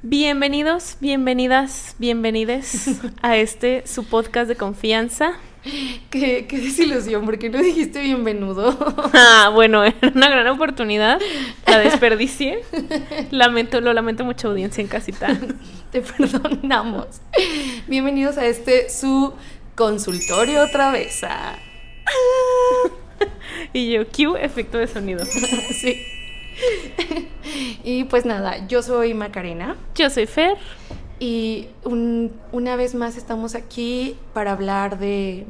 Bienvenidos, bienvenidas, bienvenides a su podcast de confianza. Qué desilusión, ¿por qué no dijiste bienvenido? Bueno, era una gran oportunidad, la desperdicié. Lo lamento mucha audiencia en casita. Te perdonamos. Bienvenidos a su consultorio otra vez. Y yo, cue, efecto de sonido. Sí. Y pues nada, yo soy Macarena. Yo soy Fer. Y una vez más estamos aquí para hablar de...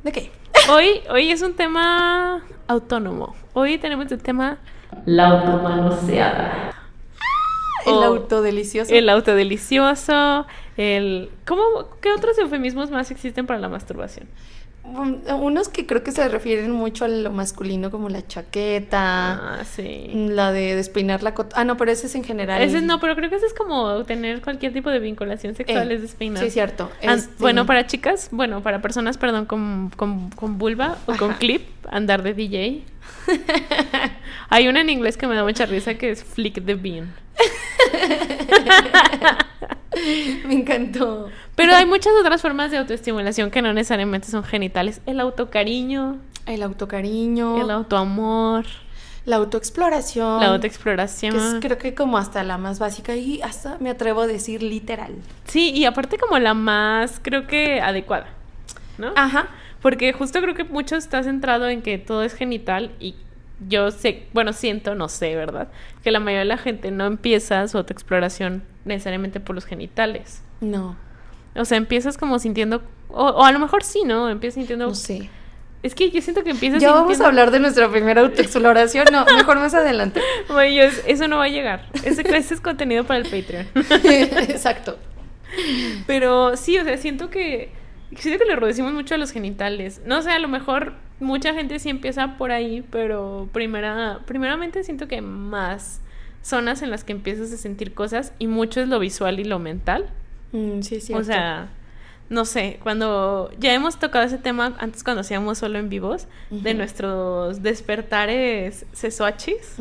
¿De qué? Hoy es un tema autónomo. Hoy tenemos el tema la automanoseada. El autodelicioso. El autodelicioso. ¿Qué otros eufemismos más existen para la masturbación? Unos que creo que se refieren mucho a lo masculino, como la chaqueta. Sí. La de despeinar la cota. No, pero ese es en general. Ese no, pero creo que ese es como tener cualquier tipo de vinculación sexual, es despeinar. Sí, cierto. Bueno, para chicas, para personas, perdón, con vulva o con clip, andar de DJ. Hay una en inglés que me da mucha risa que es flick the bean. Me encantó. Pero hay muchas otras formas de autoestimulación que no necesariamente son genitales. El autocariño. El autocariño. El autoamor. La autoexploración. La autoexploración. Que es, creo que como hasta la más básica y hasta me atrevo a decir literal. Sí, y aparte como la más, creo que adecuada, ¿no? Ajá. Porque justo creo que mucho está centrado en que todo es genital y yo sé, siento, no sé, ¿verdad? Que la mayoría de la gente no empieza su autoexploración necesariamente por los genitales. No. O sea, empiezas como sintiendo, o a lo mejor sí, ¿no? Empiezas sintiendo... No sé. Es que yo siento que empiezas ya sintiendo... vamos a hablar de nuestra primera autoexploración. No, mejor más adelante. Bueno, eso no va a llegar. Ese es contenido para el Patreon. Exacto. Pero sí, o sea, siento que le reducimos mucho a los genitales. No sé, a lo mejor mucha gente sí empieza por ahí, pero primeramente siento que hay más zonas en las que empiezas a sentir cosas y mucho es lo visual y lo mental. Sí, sí. O sea, no sé, cuando ya hemos tocado ese tema antes cuando hacíamos solo en vivos, de nuestros despertares sesuachis,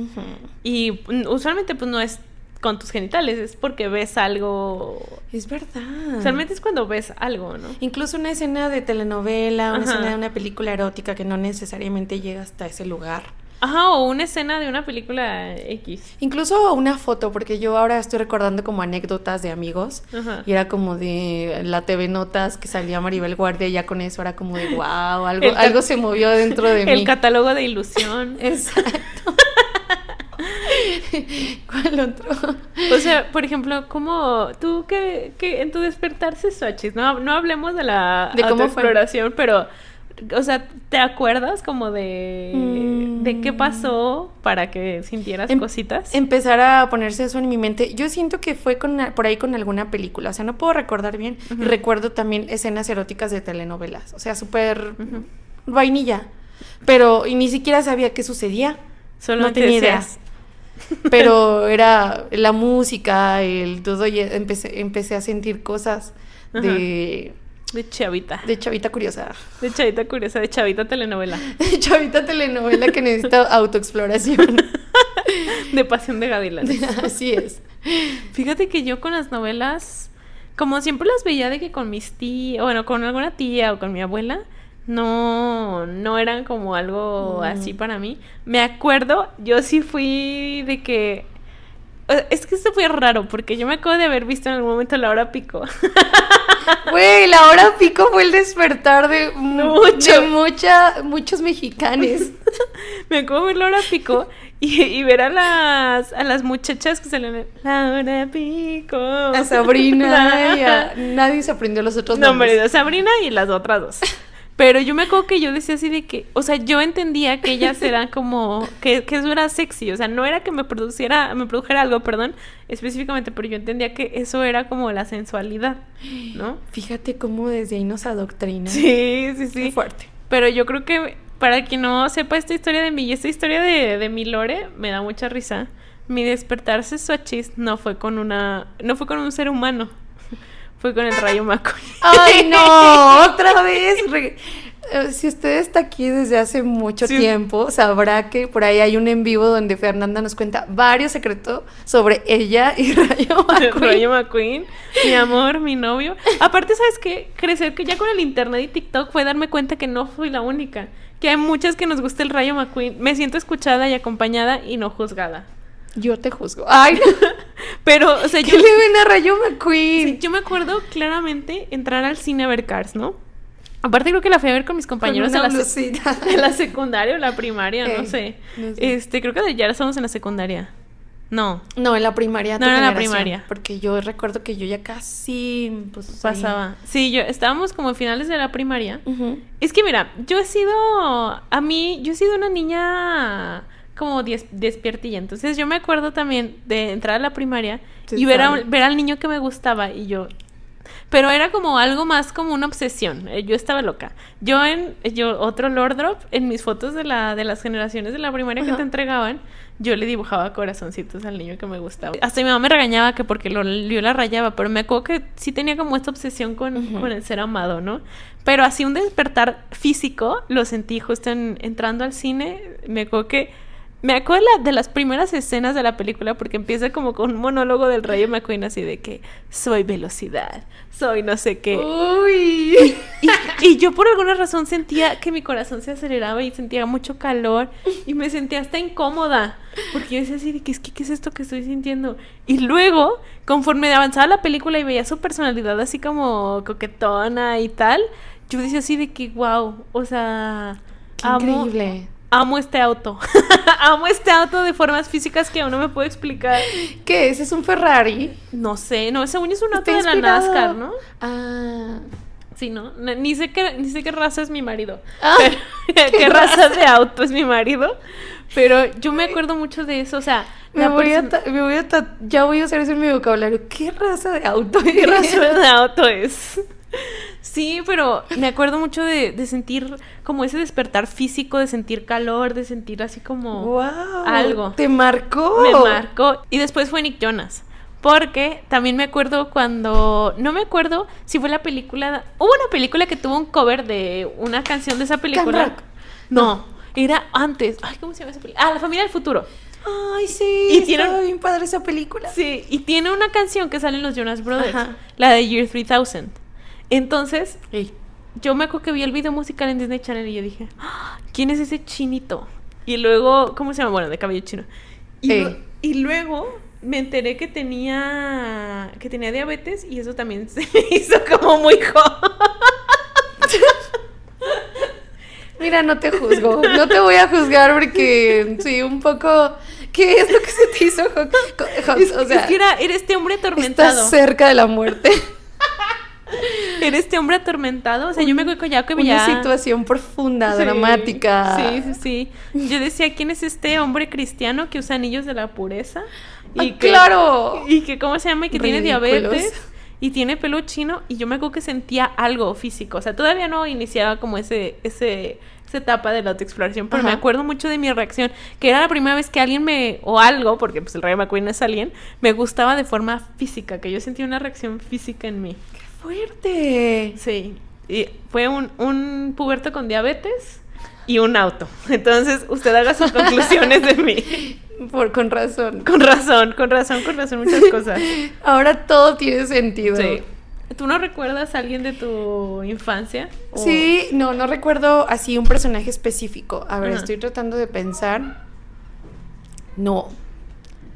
y usualmente pues no es con tus genitales, es porque ves algo. Es verdad. Usualmente es cuando ves algo, ¿no? Incluso una escena de telenovela, una escena de una película erótica que no necesariamente llega hasta ese lugar. Ajá, o una escena de una película X. Incluso una foto, porque yo ahora estoy recordando como anécdotas de amigos. Ajá. Y era como de la TV Notas que salía Maribel Guardia, y ya con eso era como de wow, algo se movió dentro de mí. El catálogo de ilusión. Exacto. ¿Cuál otro? O sea, por ejemplo, como tú que en tu despertar sesuachis, no hablemos de la autoexploración, pero, o sea, ¿te acuerdas como de qué pasó para que sintieras cositas? Empezar a ponerse eso en mi mente. Yo siento que fue por ahí con alguna película, o sea, no puedo recordar bien. Y recuerdo también escenas eróticas de telenovelas, o sea, súper vainilla. Pero, y ni siquiera sabía qué sucedía. Solo no tenía ideas. Pero era la música, el todo, y empecé a sentir cosas de chavita. De chavita curiosa. De chavita curiosa, de chavita telenovela. De chavita telenovela que necesita autoexploración. De pasión de gavilanes. Así es. Fíjate que yo con las novelas, como siempre las veía de que con mis tías, bueno, con alguna tía o con mi abuela, no eran como algo así para mí. Me acuerdo, yo sí fui de que... Es que esto fue raro, porque yo me acuerdo de haber visto en algún momento La Hora Pico. Güey, La Hora Pico fue el despertar de muchos mexicanos. Me acuerdo de ver La Hora Pico y ver a las muchachas que salen en La Hora Pico. A Sabrina nadie se aprendió los otros nombres. No, hombre, Sabrina y las otras dos. Pero yo me acuerdo que yo decía así de que, o sea, yo entendía que ellas eran como, que eso era sexy, o sea, no era que me produjera algo, específicamente, pero yo entendía que eso era como la sensualidad, ¿no? Fíjate cómo desde ahí nos adoctrinan. Sí. Qué fuerte. Pero yo creo que, para quien no sepa esta historia de mí y esta historia de mi lore, me da mucha risa. Mi despertar sesuachis no fue con un ser humano. Fue con el Rayo McQueen. ¡Ay, no! ¡Otra vez! si usted está aquí desde hace mucho Sí. tiempo, sabrá que por ahí hay un en vivo donde Fernanda nos cuenta varios secretos sobre ella y Rayo McQueen. Rayo McQueen, mi amor, mi novio. Aparte, ¿sabes qué? Crecer que ya con el internet y TikTok fue darme cuenta que no fui la única. Que hay muchas que nos gusta el Rayo McQueen. Me siento escuchada y acompañada y no juzgada. Yo te juzgo. Ay, Pero, o sea, ¿qué le ven a Rayo McQueen? sí, yo me acuerdo claramente entrar al cine a ver Cars, ¿no? Aparte creo que la fui a ver con mis compañeros Con una de blusita. de la secundaria o la primaria, no sé. no sé. Creo que ya estamos en la secundaria. No, No, en la primaria. No, tu era en la generación, primaria. Porque yo recuerdo que yo ya casi, pues, ahí. pasaba. Sí, estábamos como en finales de la primaria. Ujú. Es que mira, yo he sido una niña como despiertilla. Entonces yo me acuerdo también de entrar a la primaria Se y ver sabe. ver al niño que me gustaba y yo... Pero era como algo más como una obsesión. Yo estaba loca. Otro Lord Drop, en mis fotos de las generaciones de la primaria que Ajá. te entregaban, yo le dibujaba corazoncitos al niño que me gustaba. Hasta mi mamá me regañaba que porque yo la rayaba, pero me acuerdo que sí tenía como esta obsesión con el ser amado, ¿no? Pero así un despertar físico lo sentí justo entrando al cine. Me acuerdo de las primeras escenas de la película porque empieza como con un monólogo del Rayo McQueen así de que soy velocidad, soy no sé qué. Uy. Y yo por alguna razón sentía que mi corazón se aceleraba y sentía mucho calor y me sentía hasta incómoda porque yo decía así de que ¿qué es esto que estoy sintiendo? Y luego, conforme avanzaba la película y veía su personalidad así como coquetona y tal, yo decía así de que wow, o sea, Qué increíble. amo este auto. Amo este auto de formas físicas que aún no me puedo explicar. ¿Qué es? ¿Es un Ferrari? No sé, no, según es un auto Está de la inspirado. NASCAR, ¿no? Ah. Sí, ¿no? Ni sé qué raza es mi marido. Ah, Pero, ¿qué raza de auto es mi marido? Pero yo me acuerdo mucho de eso, o sea... ya voy a hacer eso en mi vocabulario. ¿Qué raza de auto? ¿Qué raza de auto es? Sí, pero me acuerdo mucho de sentir como ese despertar físico, de sentir calor, de sentir así como Wow, algo. ¿Te marcó? Me marcó. Y después fue Nick Jonas. Porque también me acuerdo no me acuerdo si fue la película... Hubo una película que tuvo un cover de una canción de esa película. Camp Rock. No, era antes. Ay, ¿cómo se llama esa película? La familia del futuro. Ay, sí, Y tiene estaba bien padre esa película. Sí, y tiene una canción que sale en los Jonas Brothers. Ajá. La de Year 3000. Entonces, Ey. yo me acuerdo que vi el video musical en Disney Channel y yo dije, "Ah, ¿quién es ese chinito?" Y luego, ¿cómo se llama? Bueno, de cabello chino. Y luego me enteré que tenía diabetes y eso también se me hizo como muy joven. Mira, no te juzgo. No te voy a juzgar porque sí, un poco. ¿Qué es lo que se te hizo, O sea, es que era este hombre estás atormentado. cerca de la muerte. Era este hombre atormentado. O sea, yo me acuerdo ya que veía... Una situación profunda, Sí, dramática. Sí. Yo decía, ¿quién es este hombre cristiano que usa anillos de la pureza? ¡Claro! Y que, ¿cómo se llama? Y que tiene Ridículos. diabetes y tiene pelo chino. Y yo me acuerdo que sentía algo físico. O sea, todavía no iniciaba como esa etapa de la autoexploración, pero Ajá. me acuerdo mucho de mi reacción, que era la primera vez que alguien o algo, porque pues el Rayo McQueen es alguien, me gustaba de forma física, que yo sentía una reacción física en mí. ¡Fuerte! Sí, y fue un puberto con diabetes y un auto. Entonces, usted haga sus conclusiones de mí. Con razón. Con razón, muchas cosas. Ahora todo tiene sentido. Sí. ¿Tú no recuerdas a alguien de tu infancia? ¿O- Sí, no recuerdo así un personaje específico. A ver, Ajá. estoy tratando de pensar. No.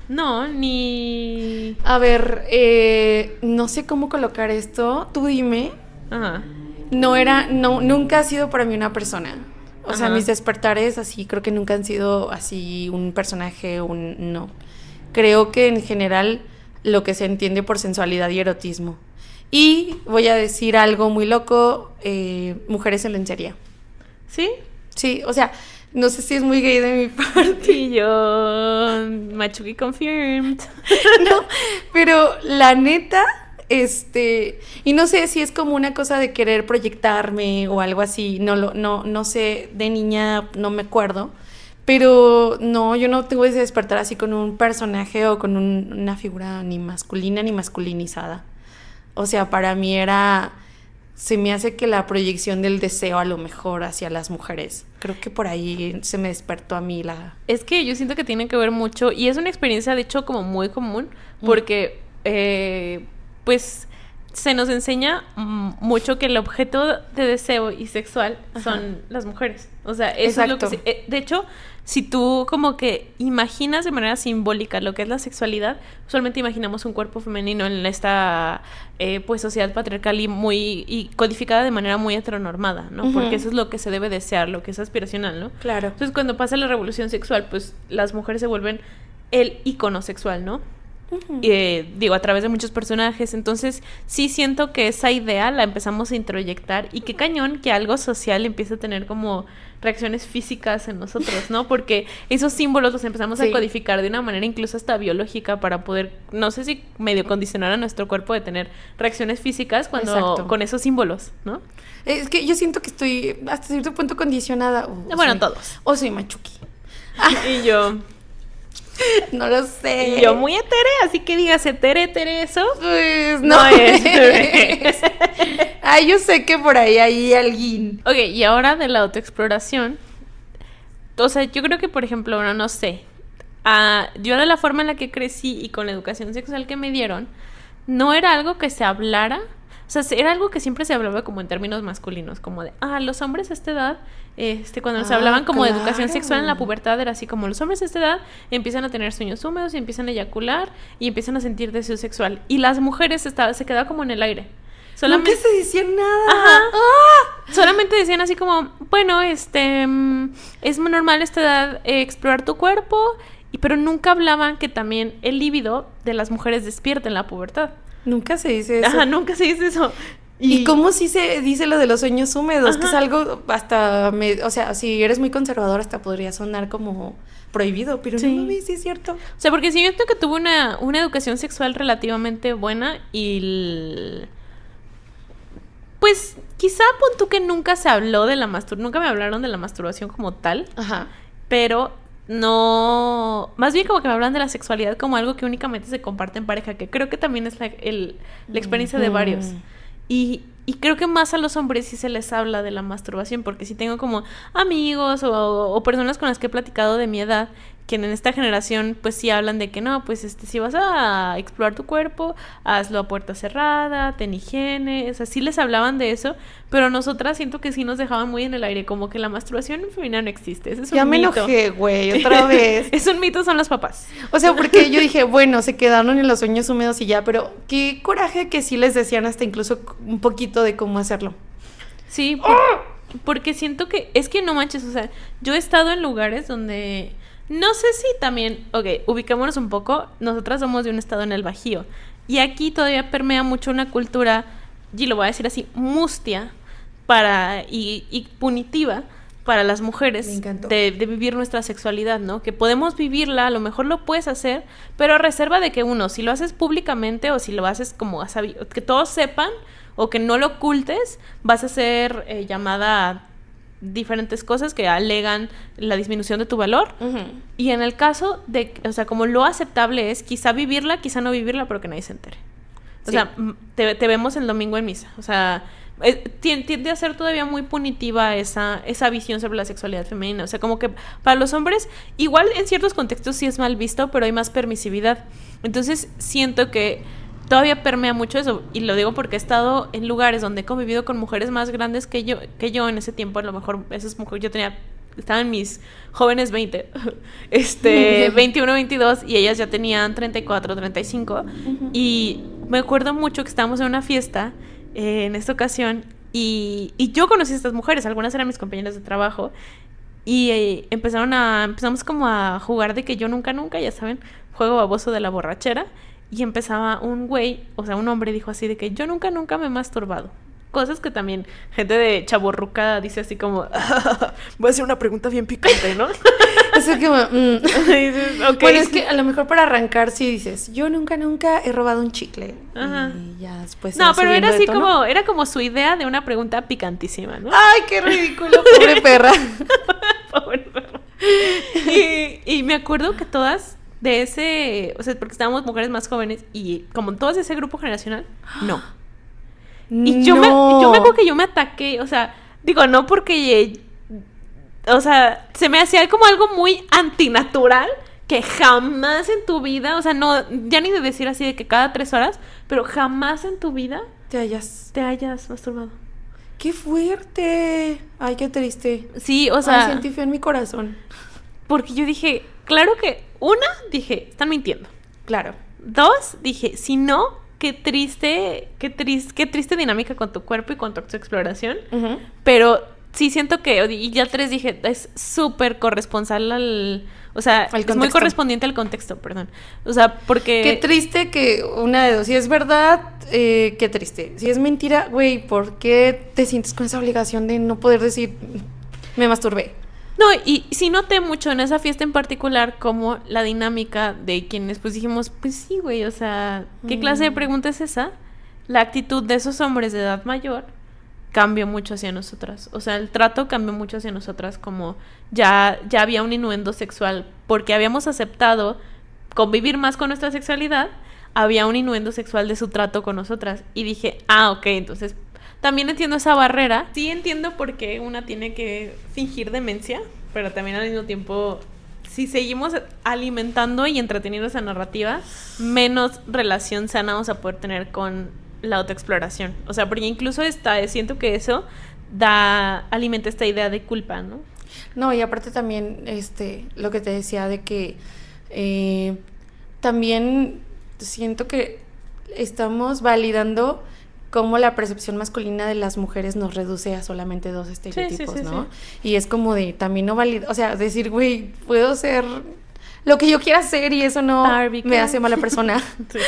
No, ni... A ver, no sé cómo colocar esto. Tú dime. Ajá. Nunca ha sido para mí una persona. O sea, Ajá. mis despertares así creo que nunca han sido así un personaje, no. Creo que en general lo que se entiende por sensualidad y erotismo. Y voy a decir algo muy loco, mujeres en lencería. ¿Sí? Sí, o sea, no sé si es muy gay de mi parte. Y yo... Machuki confirmed. No, pero la neta, y no sé si es como una cosa de querer proyectarme o algo así, no sé, de niña no me acuerdo, pero no, yo no tengo ese despertar así con un personaje o con una figura ni masculina ni masculinizada. O sea, para mí era se me hace que la proyección del deseo a lo mejor hacia las mujeres. Creo que por ahí se me despertó a mí la... Es que yo siento que tiene que ver mucho, y es una experiencia de hecho como muy común, porque pues se nos enseña mucho que el objeto de deseo y sexual son las mujeres. O sea, eso Exacto. es lo que... de hecho, si tú como que imaginas de manera simbólica lo que es la sexualidad, usualmente imaginamos un cuerpo femenino en esta pues sociedad patriarcal y codificada de manera muy heteronormada, ¿no? Porque eso es lo que se debe desear, lo que es aspiracional, ¿no? Claro. Entonces, cuando pasa la revolución sexual, pues las mujeres se vuelven el ícono sexual, ¿no? Digo, a través de muchos personajes. Entonces sí siento que esa idea la empezamos a introyectar, y qué cañón que algo social empieza a tener como reacciones físicas en nosotros, ¿no? Porque esos símbolos los empezamos a codificar de una manera incluso hasta biológica para poder, no sé si medio condicionar a nuestro cuerpo de tener reacciones físicas cuando con esos símbolos, ¿no? Es que yo siento que estoy hasta cierto punto condicionada. Bueno, todos. O soy machuqui. Y yo... No lo sé. Y yo muy etere, así que digas etere eso. Pues no es. Ay, yo sé que por ahí hay alguien. Ok, y ahora de la autoexploración. O sea, yo creo que, por ejemplo, bueno, no sé. Yo de la forma en la que crecí y con la educación sexual que me dieron, no era algo que se hablara. O sea, era algo que siempre se hablaba como en términos masculinos, como de, los hombres a esta edad, cuando nos hablaban como de educación sexual en la pubertad, era así como los hombres a esta edad empiezan a tener sueños húmedos y empiezan a eyacular y empiezan a sentir deseo sexual. Y las mujeres se quedaba como en el aire. Nunca se decía nada. Ajá. Solamente decían así como, bueno, es muy normal a esta edad explorar tu cuerpo, pero nunca hablaban que también el líbido de las mujeres despierta en la pubertad. Nunca se dice eso. Ajá, nunca se dice eso. ¿Y cómo sí se dice lo de los sueños húmedos? Que es algo hasta... o sea, si eres muy conservador hasta podría sonar como prohibido, pero no me sí es cierto. O sea, porque siento que tuve una educación sexual relativamente buena y... Pues quizá pon tú que nunca se habló de la masturbación, nunca me hablaron de la masturbación como tal. Ajá. Pero... no, más bien como que me hablan de la sexualidad como algo que únicamente se comparte en pareja, que creo que también es la experiencia de varios. Y creo que más a los hombres sí se les habla de la masturbación, porque sí tengo como amigos o personas con las que he platicado de mi edad, que en esta generación pues sí hablan de que no, pues si vas a explorar tu cuerpo, hazlo a puerta cerrada, ten higiene, o sea, sí les hablaban de eso, pero nosotras siento que sí nos dejaban muy en el aire, como que la masturbación femenina no existe, ese es un mito. Ya me enojé, güey, otra vez. Es un mito, son los papás. O sea, porque yo dije, bueno, se quedaron en los sueños húmedos y ya, pero qué coraje que sí les decían hasta incluso un poquito de cómo hacerlo. Sí, porque siento que, es que no manches, o sea, yo he estado en lugares donde... No sé si también, ubicémonos un poco, nosotras somos de un estado en el Bajío, y aquí todavía permea mucho una cultura, y lo voy a decir así, mustia, y punitiva para las mujeres de vivir nuestra sexualidad, ¿no? Que podemos vivirla, a lo mejor lo puedes hacer, pero a reserva de que si lo haces públicamente o si lo haces como que todos sepan o que no lo ocultes, vas a ser llamada a diferentes cosas que alegan la disminución de tu valor. Y en el caso de, o sea, como lo aceptable es quizá vivirla, quizá no vivirla, pero que nadie se entere. O sea, te vemos el domingo en misa. O sea, tiende a ser todavía muy punitiva esa visión sobre la sexualidad femenina. O sea, como que para los hombres, igual en ciertos contextos sí es mal visto, pero hay más permisividad. Entonces siento que todavía permea mucho eso, y lo digo porque he estado en lugares donde he convivido con mujeres más grandes que yo en ese tiempo. A lo mejor esas mujeres, estaba en mis jóvenes 20, 21, 22, y ellas ya tenían 34, 35, y me acuerdo mucho que estábamos en una fiesta en esta ocasión, y yo conocí a estas mujeres, algunas eran mis compañeras de trabajo, y empezamos como a jugar de que yo nunca, ya saben, juego baboso de la borrachera. Y empezaba un güey, o sea, un hombre dijo así de que yo nunca me he masturbado. Cosas que también gente de chavorruca dice así como, voy a hacer una pregunta bien picante, ¿no? Eso es como, Bueno, es que a lo mejor para arrancar sí dices, yo nunca he robado un chicle. Ajá. Y ya después no, pero era así como, era como su idea de una pregunta picantísima, ¿no? Ay, qué ridículo, pobre perra. Pobre perra. Y me acuerdo que todas de ese, o sea, porque estábamos mujeres más jóvenes y como todos de ese grupo generacional, no. Y yo me acuerdo que yo me ataqué, o sea, digo, no porque, o sea, se me hacía como algo muy antinatural que jamás en tu vida, o sea, no, ya ni de decir así de que cada 3 horas, pero jamás en tu vida te hayas masturbado. ¡Qué fuerte! Ay, qué triste. Sí, o sea, sentí feo en mi corazón. Porque yo dije, claro que, dije, están mintiendo. Claro. 2, dije, si no, qué triste dinámica con tu cuerpo y con tu exploración. Uh-huh. Pero sí siento que, y ya 3 dije, es súper corresponsal o sea, es muy correspondiente al contexto, perdón. O sea, porque... Qué triste que una de dos, si es verdad, qué triste. Si es mentira, güey, ¿por qué te sientes con esa obligación de no poder decir, me masturbé? No, y sí noté mucho en esa fiesta en particular como la dinámica de quienes pues dijimos, pues sí, güey, o sea, ¿qué clase de pregunta es esa? La actitud de esos hombres de edad mayor cambió mucho hacia nosotras. O sea, el trato cambió mucho hacia nosotras, como ya había un innuendo sexual, porque habíamos aceptado convivir más con nuestra sexualidad, había un innuendo sexual de su trato con nosotras. Y dije, ok, entonces también entiendo esa barrera. Sí entiendo por qué una tiene que fingir demencia, pero también al mismo tiempo, si seguimos alimentando y entreteniendo esa narrativa, menos relación sana vamos a poder tener con la autoexploración. O sea, porque incluso siento que eso alimenta esta idea de culpa, ¿no? No, y aparte también, lo que te decía de que también siento que estamos validando cómo la percepción masculina de las mujeres nos reduce a solamente 2 estereotipos, sí, ¿no? Sí. Y es como de, también no valida, o sea, decir, güey, puedo ser lo que yo quiera hacer y eso no me hace mala persona. Sí.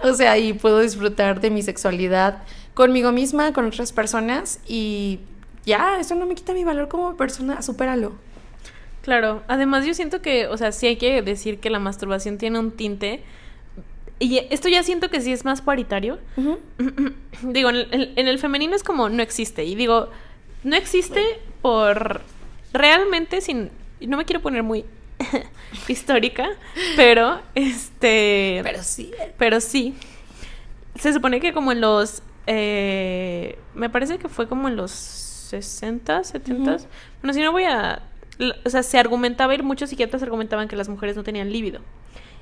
O sea, y puedo disfrutar de mi sexualidad conmigo misma, con otras personas y ya, eso no me quita mi valor como persona, supéralo. Claro, además yo siento que, o sea, sí hay que decir que la masturbación tiene un tinte, y esto ya siento que sí es más paritario. Uh-huh. Digo, en el femenino es como no existe, y digo, no existe por realmente, no me quiero poner muy histórica, pero pero sí se supone que como en los me parece que fue como en los 60, 70, uh-huh. Bueno, si no o sea, se argumentaba, y muchos psiquiatras argumentaban que las mujeres no tenían líbido,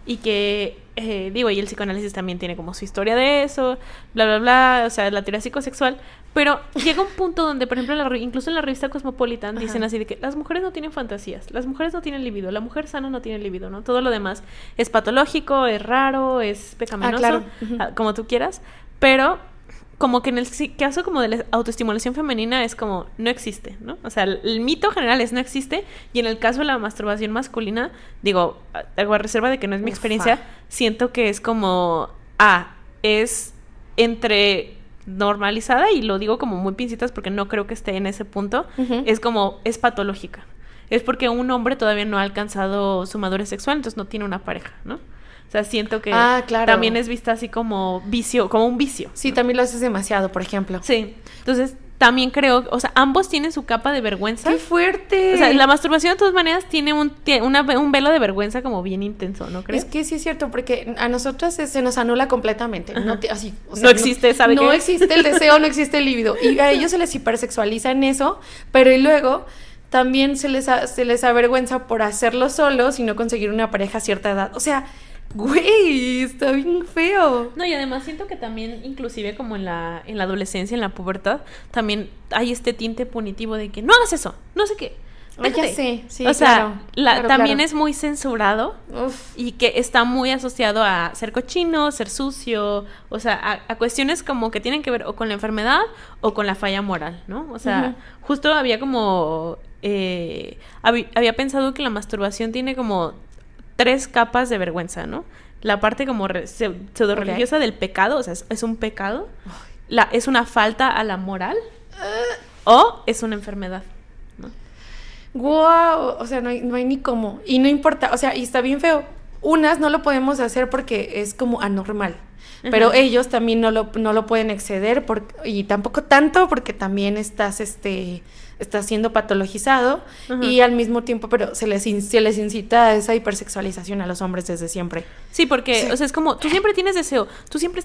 y que y el psicoanálisis también tiene como su historia de eso, bla bla bla, o sea, la teoría psicosexual, pero llega un punto donde, por ejemplo, incluso en la revista Cosmopolitan dicen Ajá. así de que las mujeres no tienen fantasías, las mujeres no tienen libido, la mujer sana no tiene libido, ¿no? Todo lo demás es patológico, es raro, es pecaminoso, claro. Como tú quieras, pero como que en el caso como de la autoestimulación femenina es como no existe, ¿no? O sea, el mito general es no existe, y en el caso de la masturbación masculina, digo, a reserva de que no es mi experiencia, siento que es como es entre normalizada, y lo digo como muy pincitas porque no creo que esté en ese punto, uh-huh. Es como, es patológica. Es porque un hombre todavía no ha alcanzado su madurez sexual, entonces no tiene una pareja, ¿no? O sea, siento que claro. también es vista así como vicio, como un vicio. Sí, ¿no? También lo haces demasiado, por ejemplo. Sí, entonces también creo, o sea, ambos tienen su capa de vergüenza. ¡Qué fuerte! O sea, la masturbación de todas maneras tiene un velo de vergüenza como bien intenso, ¿no crees? Es que sí es cierto, porque a nosotras se nos anula completamente. Así, o sea, no existe, ¿sabe qué? No existe el deseo, no existe el líbido. Y a ellos se les hipersexualiza en eso, pero y luego también se les avergüenza por hacerlo solos y no conseguir una pareja a cierta edad. O sea, güey, está bien feo. No, y además siento que también, inclusive como en la adolescencia, en la pubertad, también hay este tinte punitivo de que no hagas eso, no sé qué. Ya sé, sí, o sea, claro, también claro. Es muy censurado. Uf. Y que está muy asociado a ser cochino, ser sucio, o sea, a cuestiones como que tienen que ver o con la enfermedad o con la falla moral, ¿no? O sea, uh-huh. Justo había como había pensado que la masturbación tiene como 3 capas de vergüenza, ¿no? La parte como pseudo religiosa del pecado, o sea, es un pecado, es una falta a la moral, o es una enfermedad, ¿no? Wow, o sea, no hay ni cómo, y no importa, o sea, y está bien feo. Unas no lo podemos hacer porque es como anormal, pero ellos también no lo pueden exceder y tampoco tanto porque también estás siendo patologizado y al mismo tiempo, pero se les incita a esa hipersexualización a los hombres desde siempre. Sí, porque, o sea, es como, tú siempre tienes deseo, tú siempre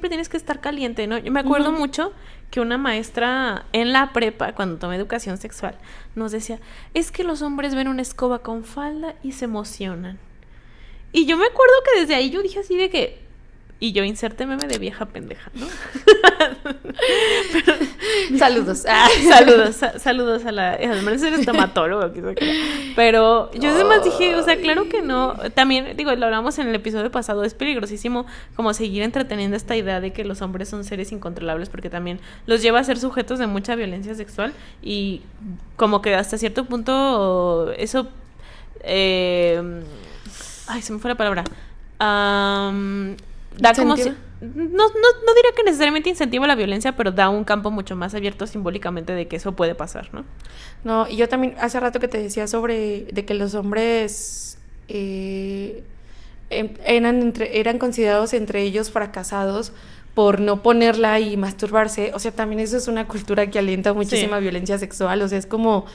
tienes que estar caliente, ¿no? Yo me acuerdo mucho que una maestra en la prepa, cuando tomé educación sexual, nos decía, es que los hombres ven una escoba con falda y se emocionan. Y yo me acuerdo que desde ahí yo dije así de que, y yo inserte meme de vieja pendeja, ¿no? Saludos. Saludos a la... Además eres estomatólogo. Pero yo además dije, o sea, claro que no. También, digo, lo hablamos en el episodio pasado, es peligrosísimo como seguir entreteniendo esta idea de que los hombres son seres incontrolables porque también los lleva a ser sujetos de mucha violencia sexual y como que hasta cierto punto eso... ay, se me fue la palabra. Da como no diría que necesariamente incentiva la violencia, pero da un campo mucho más abierto simbólicamente de que eso puede pasar, ¿no? No, y yo también hace rato que te decía sobre de que los hombres eran considerados entre ellos fracasados por no ponerla y masturbarse. O sea, también eso es una cultura que alienta muchísima violencia sexual. O sea, es como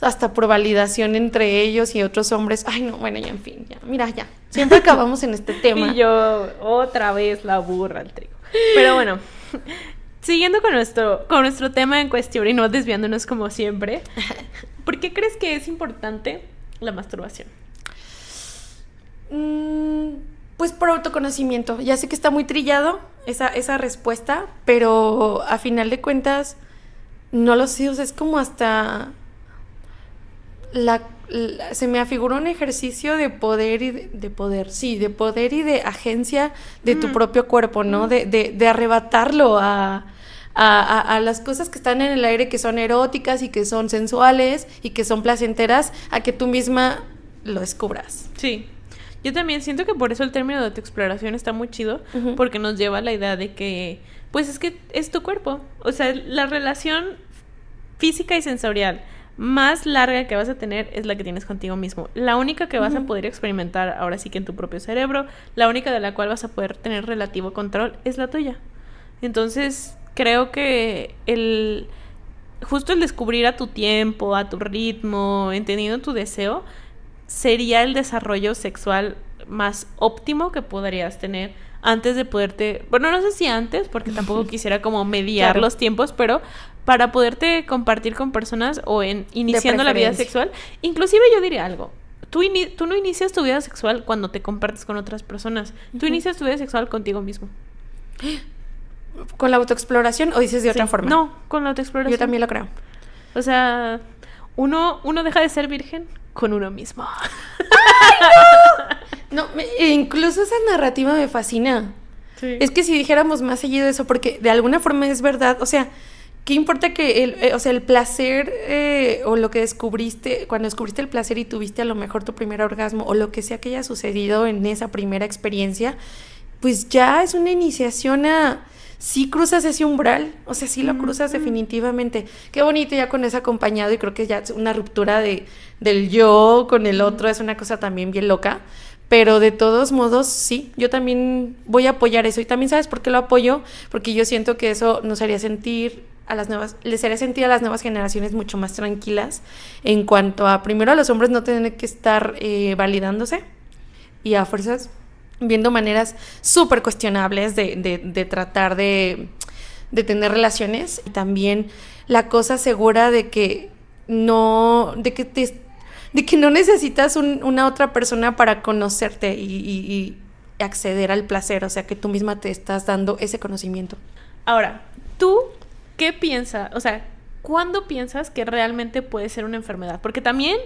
hasta por validación entre ellos y otros hombres. Ay, no, bueno, ya, en fin, ya. Mira, ya. Siempre acabamos en este tema. Y yo, otra vez la burra al trigo. Pero bueno, siguiendo con nuestro tema en cuestión y no desviándonos como siempre, ¿por qué crees que es importante la masturbación? Pues por autoconocimiento. Ya sé que está muy trillado esa respuesta, pero a final de cuentas, no lo sé, o sea, es como hasta... se me afiguró un ejercicio de poder y de poder y de agencia de tu propio cuerpo, ¿no? De arrebatarlo a las cosas que están en el aire, que son eróticas y que son sensuales y que son placenteras, a que tú misma lo descubras. Sí. Yo también siento que por eso el término de autoexploración está muy chido, porque nos lleva a la idea de que, pues es que es tu cuerpo. O sea, la relación física y sensorial más larga que vas a tener es la que tienes contigo mismo. La única que vas a poder experimentar ahora sí que en tu propio cerebro, la única de la cual vas a poder tener relativo control es la tuya. Entonces, creo que justo el descubrir a tu tiempo, a tu ritmo, entendiendo tu deseo, sería el desarrollo sexual más óptimo que podrías tener antes de poderte... Bueno, no sé si antes, porque tampoco quisiera como mediar los tiempos, pero para poderte compartir con personas o iniciando la vida sexual. Inclusive yo diría algo. Tú no inicias tu vida sexual cuando te compartes con otras personas. Tú inicias tu vida sexual contigo mismo. ¿Con la autoexploración o dices de otra forma? No, con la autoexploración. Yo también lo creo. O sea, uno deja de ser virgen con uno mismo. ¡Ay, no! Incluso esa narrativa me fascina. Sí. Es que si dijéramos más seguido eso, porque de alguna forma es verdad, o sea, ¿qué importa que el placer o lo que descubriste, cuando descubriste el placer y tuviste a lo mejor tu primer orgasmo o lo que sea que haya sucedido en esa primera experiencia, pues ya es una iniciación a... Sí cruzas ese umbral, o sea, sí lo cruzas definitivamente. Qué bonito ya con eso acompañado y creo que ya es una ruptura del yo con el otro, es una cosa también bien loca. Pero de todos modos, sí, yo también voy a apoyar eso. Y también, ¿sabes por qué lo apoyo? Porque yo siento que eso nos haría sentir les haría sentir a las nuevas generaciones mucho más tranquilas en cuanto a, primero, a los hombres no tener que estar validándose y a fuerzas viendo maneras súper cuestionables de tratar de tener relaciones. Y también la cosa segura de que no necesitas una otra persona para conocerte y acceder al placer, o sea, que tú misma te estás dando ese conocimiento. Ahora, ¿tú qué piensas? O sea, ¿cuándo piensas que realmente puede ser una enfermedad? Porque también,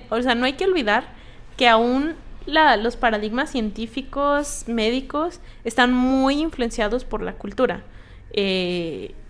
o sea, no hay que olvidar que aún los paradigmas científicos, médicos, están muy influenciados por la cultura,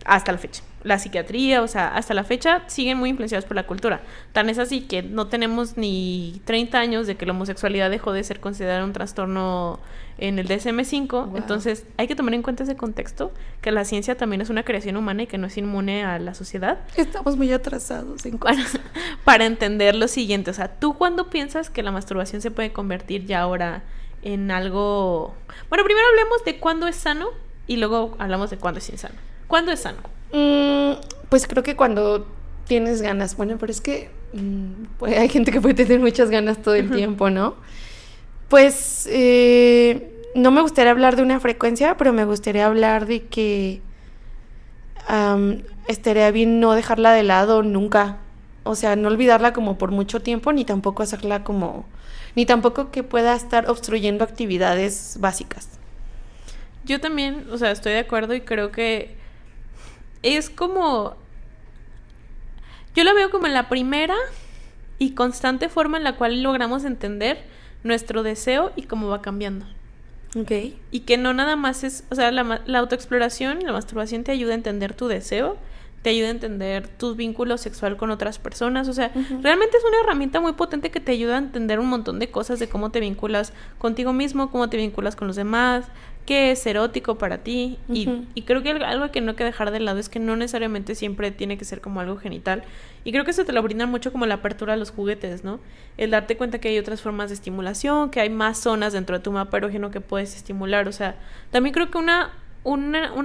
hasta la fecha. La psiquiatría, o sea, hasta la fecha siguen muy influenciados por la cultura. Tan es así que no tenemos ni 30 años de que la homosexualidad dejó de ser considerada un trastorno en el DSM-5. Wow. Entonces hay que tomar en cuenta ese contexto, que la ciencia también es una creación humana y que no es inmune a la sociedad. Estamos muy atrasados en cosas. Para entender lo siguiente, o sea, ¿tú cuándo piensas que la masturbación se puede convertir ya ahora en algo... Bueno, primero hablemos de cuándo es sano y luego hablamos de cuándo es insano. ¿Cuándo es sano? Pues creo que cuando tienes ganas. Bueno, pero es que pues hay gente que puede tener muchas ganas todo el tiempo, ¿no? Pues no me gustaría hablar de una frecuencia, pero me gustaría hablar de que estaría bien no dejarla de lado nunca. O sea, no olvidarla como por mucho tiempo, ni tampoco hacerla como... Ni tampoco que pueda estar obstruyendo actividades básicas. Yo también, o sea, estoy de acuerdo y creo que es como... Yo lo veo como la primera y constante forma en la cual logramos entender nuestro deseo y cómo va cambiando. Ok. Y que no nada más es... O sea, la autoexploración, la masturbación te ayuda a entender tu deseo, te ayuda a entender tu vínculo sexual con otras personas. O sea, realmente es una herramienta muy potente que te ayuda a entender un montón de cosas de cómo te vinculas contigo mismo, cómo te vinculas con los demás, qué es erótico para ti. Y creo que algo que no hay que dejar de lado es que no necesariamente siempre tiene que ser como algo genital. Y creo que eso te lo brindan mucho como la apertura a los juguetes, ¿no? El darte cuenta que hay otras formas de estimulación, que hay más zonas dentro de tu mapa erógeno que puedes estimular. O sea, también creo que una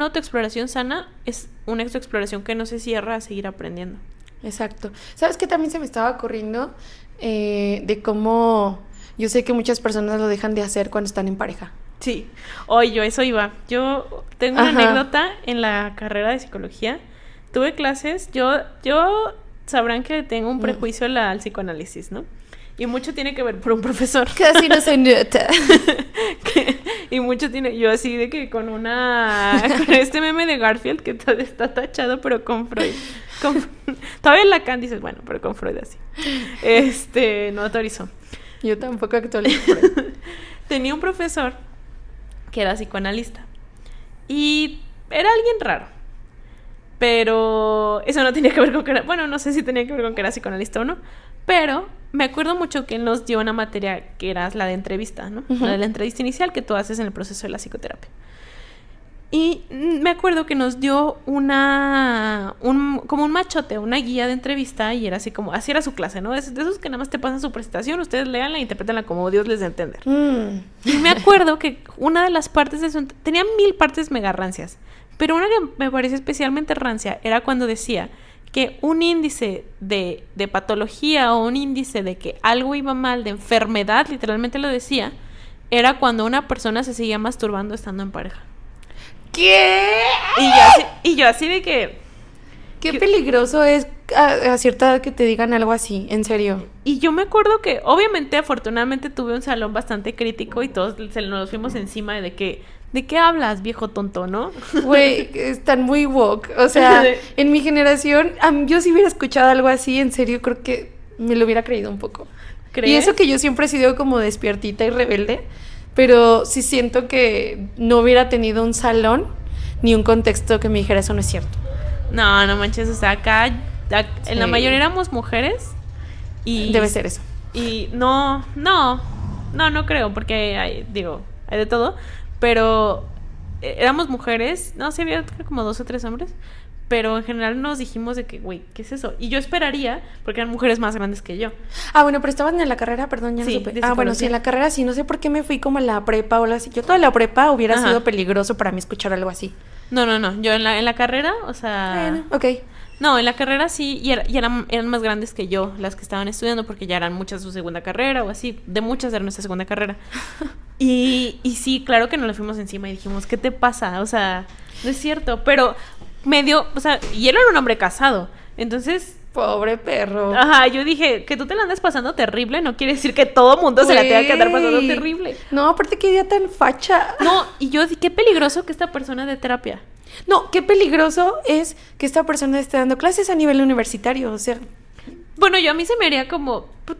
autoexploración sana es una autoexploración que no se cierra a seguir aprendiendo. Exacto. ¿Sabes qué también se me estaba ocurriendo? De cómo yo sé que muchas personas lo dejan de hacer cuando están en pareja. Sí. Oye, yo eso iba. Yo tengo una anécdota en la carrera de psicología. Tuve clases. Yo sabrán que tengo un prejuicio al psicoanálisis, ¿no? Y mucho tiene que ver por un profesor. Casi no se nota. Y mucho tiene... Yo así de que con este meme de Garfield que está tachado, pero con Freud. Todavía en Lacan dices, bueno, pero con Freud así. No autorizó. Yo tampoco actualizo Freud. Tenía un profesor que era psicoanalista. Y era alguien raro. Pero eso no tenía que ver con que era... Bueno, no sé si tenía que ver con que era psicoanalista o no. Pero me acuerdo mucho que él nos dio una materia que era la de entrevista, ¿no? La de la entrevista inicial que tú haces en el proceso de la psicoterapia. Y me acuerdo que nos dio como un machote, una guía de entrevista, y era así como, así era su clase, ¿no? De esos que nada más te pasan su presentación, ustedes léanla e interpretenla como Dios les dé a entender. Y me acuerdo que una de las partes de su... Tenía 1000 partes mega rancias, pero una que me pareció especialmente rancia era cuando decía que un índice de patología o un índice de que algo iba mal, de enfermedad, literalmente lo decía, era cuando una persona se seguía masturbando estando en pareja. ¿Qué? Y yo así de que... Qué peligroso es a cierta edad que te digan algo así, en serio. Y yo me acuerdo que, obviamente, afortunadamente tuve un salón bastante crítico y todos nos fuimos encima de que... ¿De qué hablas, viejo tonto, no? Güey, están muy woke. O sea, en mi generación, yo si hubiera escuchado algo así, en serio, creo que me lo hubiera creído un poco. ¿Crees? Y eso que yo siempre he sido como despiertita y rebelde, pero sí siento que no hubiera tenido un salón ni un contexto que me dijera eso no es cierto. No manches, o sea, acá en la mayoría éramos mujeres y... Debe ser eso. Y no creo, porque hay de todo, pero éramos mujeres, no sé, había como 2 o 3 hombres, pero en general nos dijimos de que, güey, ¿qué es eso? Y yo esperaría, porque eran mujeres más grandes que yo. Bueno, pero estaban en la carrera, perdón, ya no supe. Bueno, sí, en la carrera sí, no sé por qué me fui como a la prepa o algo así. Yo toda la prepa hubiera sido peligroso para mí escuchar algo así. No, yo en la carrera, o sea... Bueno, ok. No, en la carrera sí, y eran más grandes que yo, las que estaban estudiando, porque ya eran muchas de su segunda carrera o así, de muchas de nuestra segunda carrera. Y sí, claro que nos le fuimos encima y dijimos, ¿qué te pasa? O sea, no es cierto, pero o sea, y él era un hombre casado, entonces... Pobre perro. Yo dije, que tú te la andas pasando terrible no quiere decir que todo mundo se la tenga que andar pasando terrible. No, aparte qué día tan facha. No, y yo dije, qué peligroso que esta persona dé terapia. No, qué peligroso es que esta persona esté dando clases a nivel universitario, o sea... Bueno, yo a mí se me haría como... Tú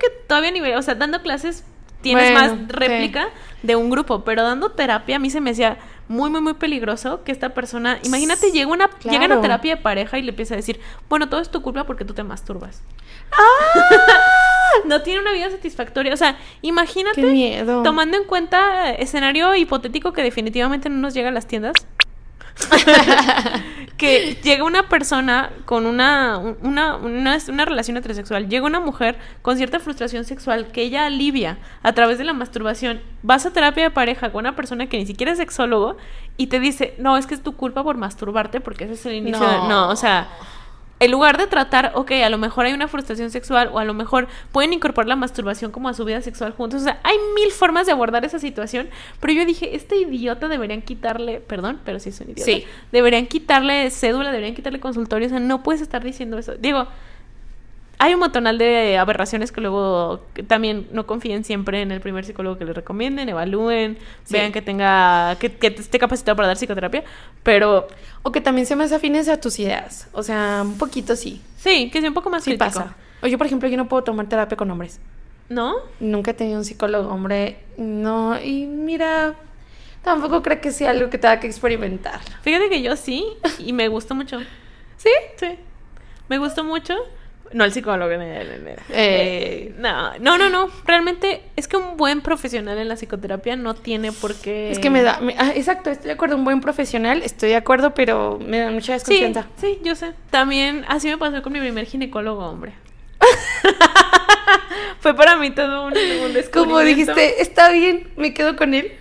que todavía a nivel... O sea, dando clases tienes más réplica de un grupo, pero dando terapia a mí se me hacía muy, muy, muy peligroso que esta persona... Imagínate, llegan a terapia de pareja y le empieza a decir, bueno, todo es tu culpa porque tú te masturbas. No tiene una vida satisfactoria. O sea, imagínate, qué miedo. Tomando en cuenta escenario hipotético que definitivamente no nos llega a las tiendas. que llega una persona con una relación heterosexual, llega una mujer con cierta frustración sexual que ella alivia a través de la masturbación, vas a terapia de pareja con una persona que ni siquiera es sexólogo y te dice, no, es que es tu culpa por masturbarte porque ese es el inicio o sea, en lugar de tratar, ok, a lo mejor hay una frustración sexual o a lo mejor pueden incorporar la masturbación como a su vida sexual juntos. O sea, hay 1000 formas de abordar esa situación. Pero yo dije, este idiota deberían quitarle, perdón, pero sí es un idiota. Sí. Deberían quitarle cédula, deberían quitarle consultorio. O sea, no puedes estar diciendo eso. Digo, hay un montonal de aberraciones que luego también no confíen siempre en el primer psicólogo que les recomienden, evalúen, vean que tenga, que esté capacitado para dar psicoterapia, pero... O que también se más afines a tus ideas, o sea, un poquito sí. Sí, que sea un poco más crítico. Pasa. O yo, por ejemplo, yo no puedo tomar terapia con hombres. ¿No? Nunca he tenido un psicólogo hombre, no, y mira, tampoco creo que sea algo que tenga que experimentar. Fíjate que yo sí, y me gustó mucho. ¿Sí? Sí, me gustó mucho. No el psicólogo. No. Realmente es que un buen profesional en la psicoterapia no tiene por qué... Es que exacto, estoy de acuerdo, un buen profesional, estoy de acuerdo, pero me da mucha desconfianza. Sí, yo sé. También así me pasó con mi primer ginecólogo, hombre. Fue para mí todo un descubrimiento. Como dijiste, está bien, me quedo con él.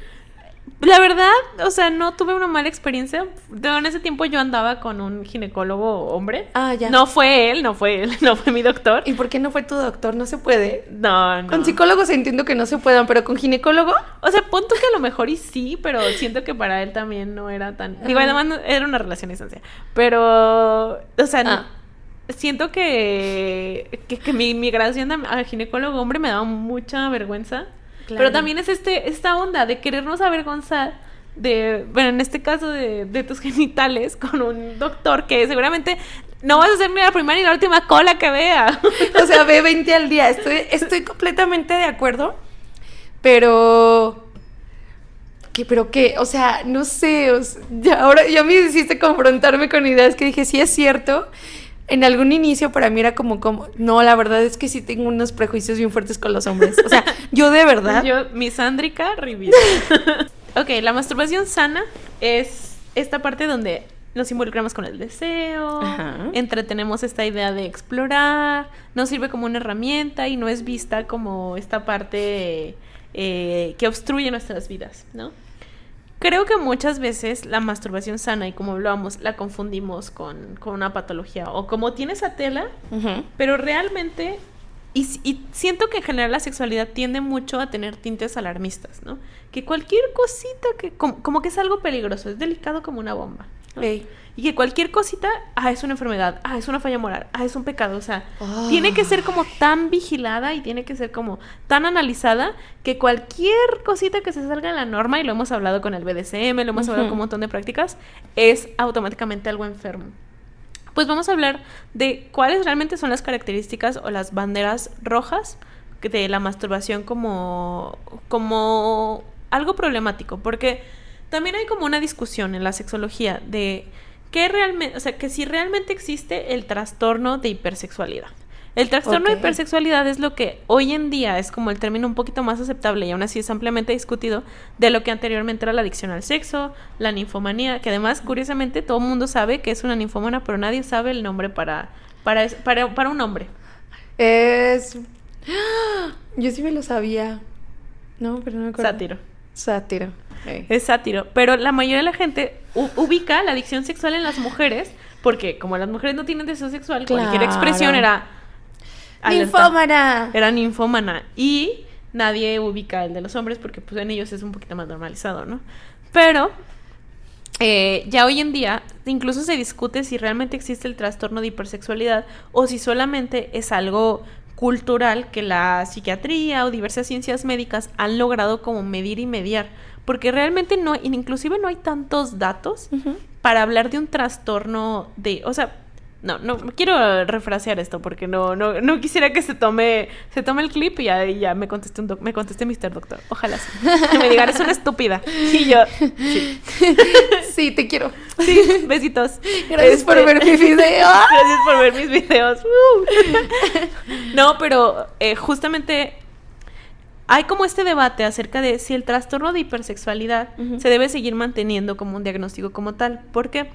La verdad, o sea, no tuve una mala experiencia. En ese tiempo yo andaba con un ginecólogo hombre. Ah, ya. No fue él, no fue mi doctor. ¿Y por qué no fue tu doctor? No se puede. No. Con psicólogos entiendo que no se puedan, pero con ginecólogo... O sea, pon tú que a lo mejor y sí, pero siento que para él también no era tan... Digo, además era una relación a distancia. Pero, o sea... Siento que mi migración a ginecólogo hombre me daba mucha vergüenza. Claro. Pero también es esta onda de querernos avergonzar bueno, en este caso de tus genitales con un doctor que seguramente no vas a ser ni la primera ni la última cola que vea. O sea, ve 20 al día. Estoy completamente de acuerdo, pero qué, o sea, no sé, ahora ya me hiciste confrontarme con ideas que dije, sí es cierto. En algún inicio para mí era como, no, la verdad es que sí tengo unos prejuicios bien fuertes con los hombres. O sea, yo de verdad... Yo, misándrica, revisa. Ok, la masturbación sana es esta parte donde nos involucramos con el deseo, entretenemos esta idea de explorar, nos sirve como una herramienta y no es vista como esta parte que obstruye nuestras vidas, ¿no? Creo que muchas veces la masturbación sana, y como hablábamos, la confundimos con una patología o como tiene esa tela, pero realmente, y siento que en general la sexualidad tiende mucho a tener tintes alarmistas, ¿no? Que cualquier cosita que como que es algo peligroso, es delicado como una bomba, ¿no? Y que cualquier cosita, es una enfermedad, es una falla moral, es un pecado, o sea, tiene que ser como tan vigilada y tiene que ser como tan analizada que cualquier cosita que se salga de la norma, y lo hemos hablado con el BDSM, lo hemos hablado con un montón de prácticas, es automáticamente algo enfermo. Pues vamos a hablar de cuáles realmente son las características o las banderas rojas de la masturbación como algo problemático, porque también hay como una discusión en la sexología de que realmente, o sea, que si realmente existe el trastorno de hipersexualidad. El trastorno de hipersexualidad es lo que hoy en día es como el término un poquito más aceptable y aún así es ampliamente discutido de lo que anteriormente era la adicción al sexo, la ninfomanía, que además, curiosamente, todo el mundo sabe que es una ninfómana, pero nadie sabe el nombre para un hombre. Yo sí me lo sabía. No, pero no me acuerdo. Sátiro. Es sátiro, pero la mayoría de la gente ubica la adicción sexual en las mujeres porque como las mujeres no tienen deseo sexual, cualquier expresión era ninfómana. Era ninfómana y nadie ubica el de los hombres porque pues en ellos es un poquito más normalizado, ¿no? Pero ya hoy en día incluso se discute si realmente existe el trastorno de hipersexualidad o si solamente es algo cultural que la psiquiatría o diversas ciencias médicas han logrado como medir y mediar, porque realmente inclusive no hay tantos datos para hablar de un trastorno de, o sea, no quiero refrasear esto porque no quisiera que se tome el clip y ya me conteste Mr. Doctor. Ojalá sí. Que me diga, eres una estúpida. Y yo, sí. Sí, te quiero. Sí, besitos. Gracias por ver mis videos. Gracias por ver mis videos. No, pero justamente hay como este debate acerca de si el trastorno de hipersexualidad se debe seguir manteniendo como un diagnóstico como tal. ¿Por qué?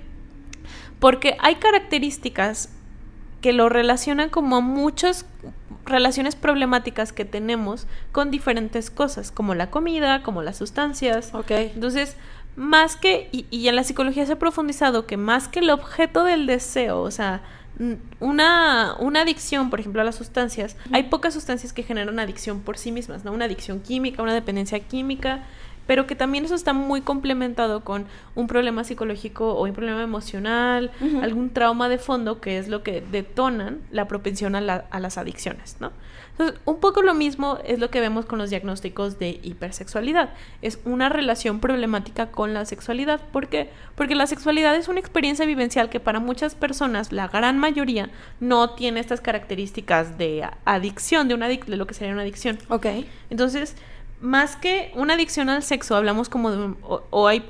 Porque hay características que lo relacionan como a muchas relaciones problemáticas que tenemos con diferentes cosas, como la comida, como las sustancias. Entonces, más que, y en la psicología se ha profundizado que más que el objeto del deseo, o sea, una adicción, por ejemplo, a las sustancias, hay pocas sustancias que generan adicción por sí mismas, ¿no? Una adicción química, una dependencia química, pero que también eso está muy complementado con un problema psicológico o un problema emocional, algún trauma de fondo, que es lo que detonan la propensión a las adicciones, ¿no? Entonces, un poco lo mismo es lo que vemos con los diagnósticos de hipersexualidad. Es una relación problemática con la sexualidad. ¿Por qué? Porque la sexualidad es una experiencia vivencial que para muchas personas, la gran mayoría, no tiene estas características de adicción, de lo que sería una adicción. Entonces, más que una adicción al sexo, hablamos como de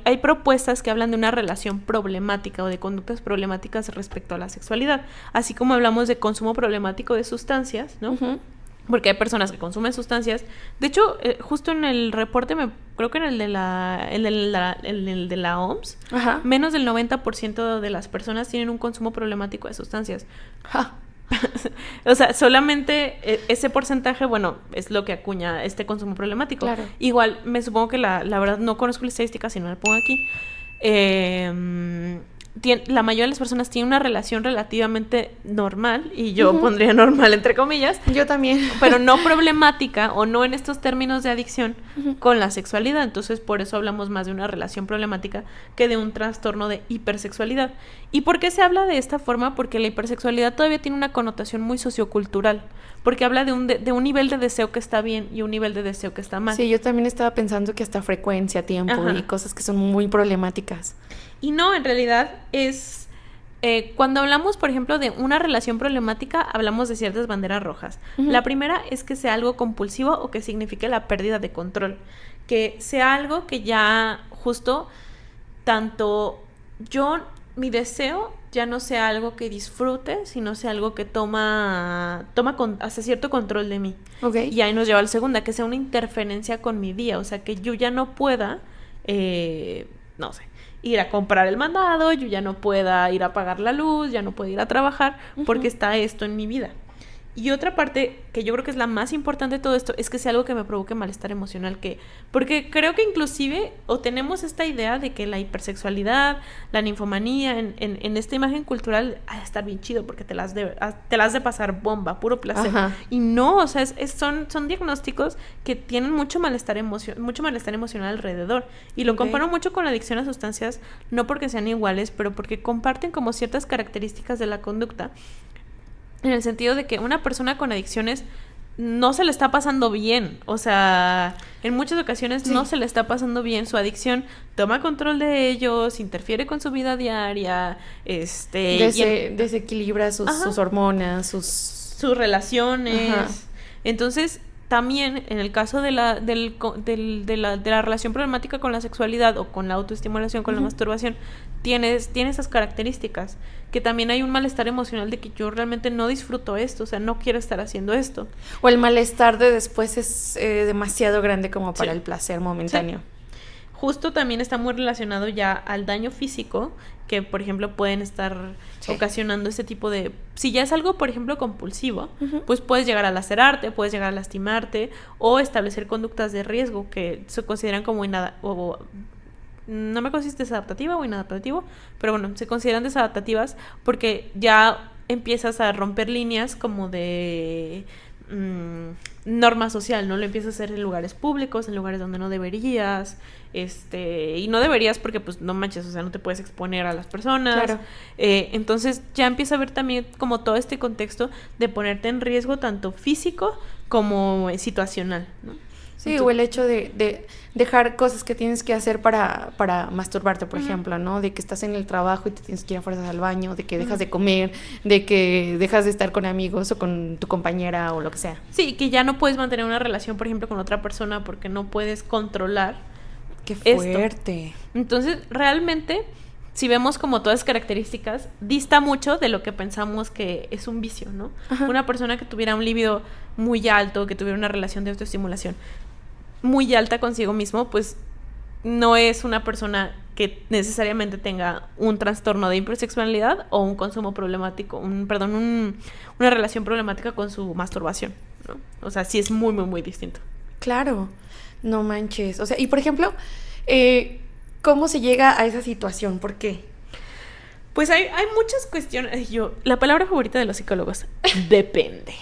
hay propuestas que hablan de una relación problemática o de conductas problemáticas respecto a la sexualidad, así como hablamos de consumo problemático de sustancias, ¿no? Porque hay personas que consumen sustancias. De hecho, justo en el reporte, creo que en el de la OMS, menos del 90% de las personas tienen un consumo problemático de sustancias. O sea, solamente ese porcentaje, bueno, es lo que acuña este consumo problemático. Igual, me supongo que la verdad no conozco la estadística, si no la pongo aquí. La mayoría de las personas tienen una relación relativamente normal, y yo pondría normal entre comillas. Yo también. Pero no problemática, o no en estos términos de adicción con la sexualidad. Entonces, por eso hablamos más de una relación problemática que de un trastorno de hipersexualidad. ¿Y por qué se habla de esta forma? Porque la hipersexualidad todavía tiene una connotación muy sociocultural, porque habla de un nivel de deseo que está bien y un nivel de deseo que está mal. Sí, yo también estaba pensando que hasta frecuencia, tiempo y cosas que son muy problemáticas. Y no, en realidad es... cuando hablamos, por ejemplo, de una relación problemática, hablamos de ciertas banderas rojas. La primera es que sea algo compulsivo o que signifique la pérdida de control. Que sea algo que ya justo tanto mi deseo ya no sea algo que disfrute, sino sea algo que toma hasta cierto control de mí. Y ahí nos lleva a la segunda, que sea una interferencia con mi día. O sea, que yo ya no pueda, no sé, ir a comprar el mandado, yo ya no pueda ir a apagar la luz, ya no puedo ir a trabajar, porque está esto en mi vida. Y otra parte, que yo creo que es la más importante de todo esto, es que sea algo que me provoque malestar emocional, porque creo que inclusive, o tenemos esta idea de que la hipersexualidad, la ninfomanía, en esta imagen cultural, ha de estar bien chido, porque te las de pasar bomba, puro placer. Y no, o sea, son diagnósticos que tienen mucho malestar emocional alrededor. Y lo comparo mucho con la adicción a sustancias, no porque sean iguales, pero porque comparten como ciertas características de la conducta, en el sentido de que una persona con adicciones no se le está pasando bien. O sea, en muchas ocasiones no se le está pasando bien su adicción. Toma control de ellos, interfiere con su vida diaria, desequilibra sus hormonas, sus relaciones. Entonces, también en el caso de la relación problemática con la sexualidad o con la autoestimulación, con la masturbación, tiene esas características, que también hay un malestar emocional de que yo realmente no disfruto esto, o sea, no quiero estar haciendo esto. O el malestar de después es demasiado grande como para el placer momentáneo. Justo también está muy relacionado ya al daño físico, que por ejemplo pueden estar ocasionando este tipo de... Si ya es algo, por ejemplo, compulsivo, pues puedes llegar a lacerarte, puedes llegar a lastimarte, o establecer conductas de riesgo que se consideran como no me acuerdo si es desadaptativa o inadaptativo, pero bueno, se consideran desadaptativas porque ya empiezas a romper líneas como de norma social, ¿no? Lo empiezas a hacer en lugares públicos, en lugares donde no deberías, y no deberías porque pues no manches, o sea, no te puedes exponer a las personas. Entonces ya empieza a ver también como todo este contexto de ponerte en riesgo tanto físico como situacional, ¿no? Sí, entonces, o el hecho de dejar cosas que tienes que hacer para masturbarte, por ejemplo, ¿no? De que estás en el trabajo y te tienes que ir a fuerzas al baño, de que dejas de comer, de que dejas de estar con amigos o con tu compañera o lo que sea. Sí, que ya no puedes mantener una relación, por ejemplo, con otra persona porque no puedes controlar. ¡Qué fuerte! Esto. Entonces, realmente, si vemos como todas las características, dista mucho de lo que pensamos que es un vicio, ¿no? Una persona que tuviera un libido muy alto, que tuviera una relación de autoestimulación, muy alta consigo mismo, pues no es una persona que necesariamente tenga un trastorno de hipersexualidad o un consumo problemático, una relación problemática con su masturbación, ¿no? O sea, sí es muy, muy, muy distinto. Claro, no manches. O sea, y por ejemplo, ¿cómo se llega a esa situación? ¿Por qué? Pues hay muchas cuestiones. La palabra favorita de los psicólogos, depende.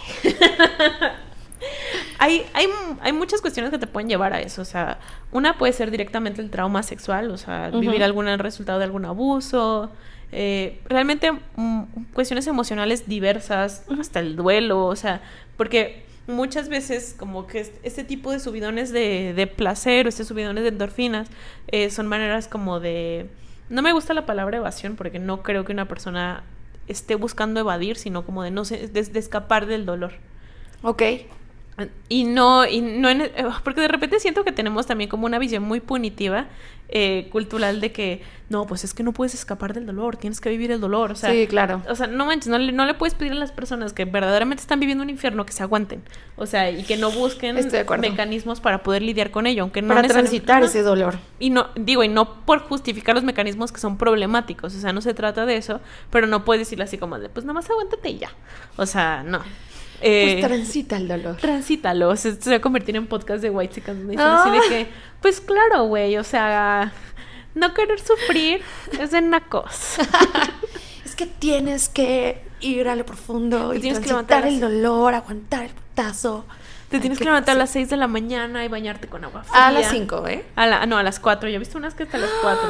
Hay muchas cuestiones que te pueden llevar a eso. O sea, una puede ser directamente el trauma sexual, o sea, vivir algún resultado de algún abuso. Realmente cuestiones emocionales diversas, hasta el duelo, o sea, porque muchas veces como que este tipo de subidones de placer o este subidones de endorfinas son maneras como de... No me gusta la palabra evasión porque no creo que una persona esté buscando evadir, sino como de escapar del dolor. Ok. Porque de repente siento que tenemos también como una visión muy punitiva cultural de que no, pues es que no puedes escapar del dolor, tienes que vivir el dolor, o sea, sí, claro. O sea, no manches, no le puedes pedir a las personas que verdaderamente están viviendo un infierno que se aguanten, o sea, y que no busquen mecanismos para poder lidiar con ello, aunque no para transitar ese dolor. Y no por justificar los mecanismos que son problemáticos, o sea, no se trata de eso, pero no puedes decirle así como de, pues nada más aguántate y ya, o sea, no. Pues transita el dolor. Transítalo. Se va a convertir en podcast de white chicas. Así de que, pues claro, güey, o sea, no querer sufrir es de nacos. Es que tienes que ir a lo profundo y tienes transitar el dolor, aguantar el putazo. Te tienes que levantar a las 6 de la mañana y bañarte con agua fría. A las 5, ¿eh? No, a las 4. Yo he visto unas que hasta las 4.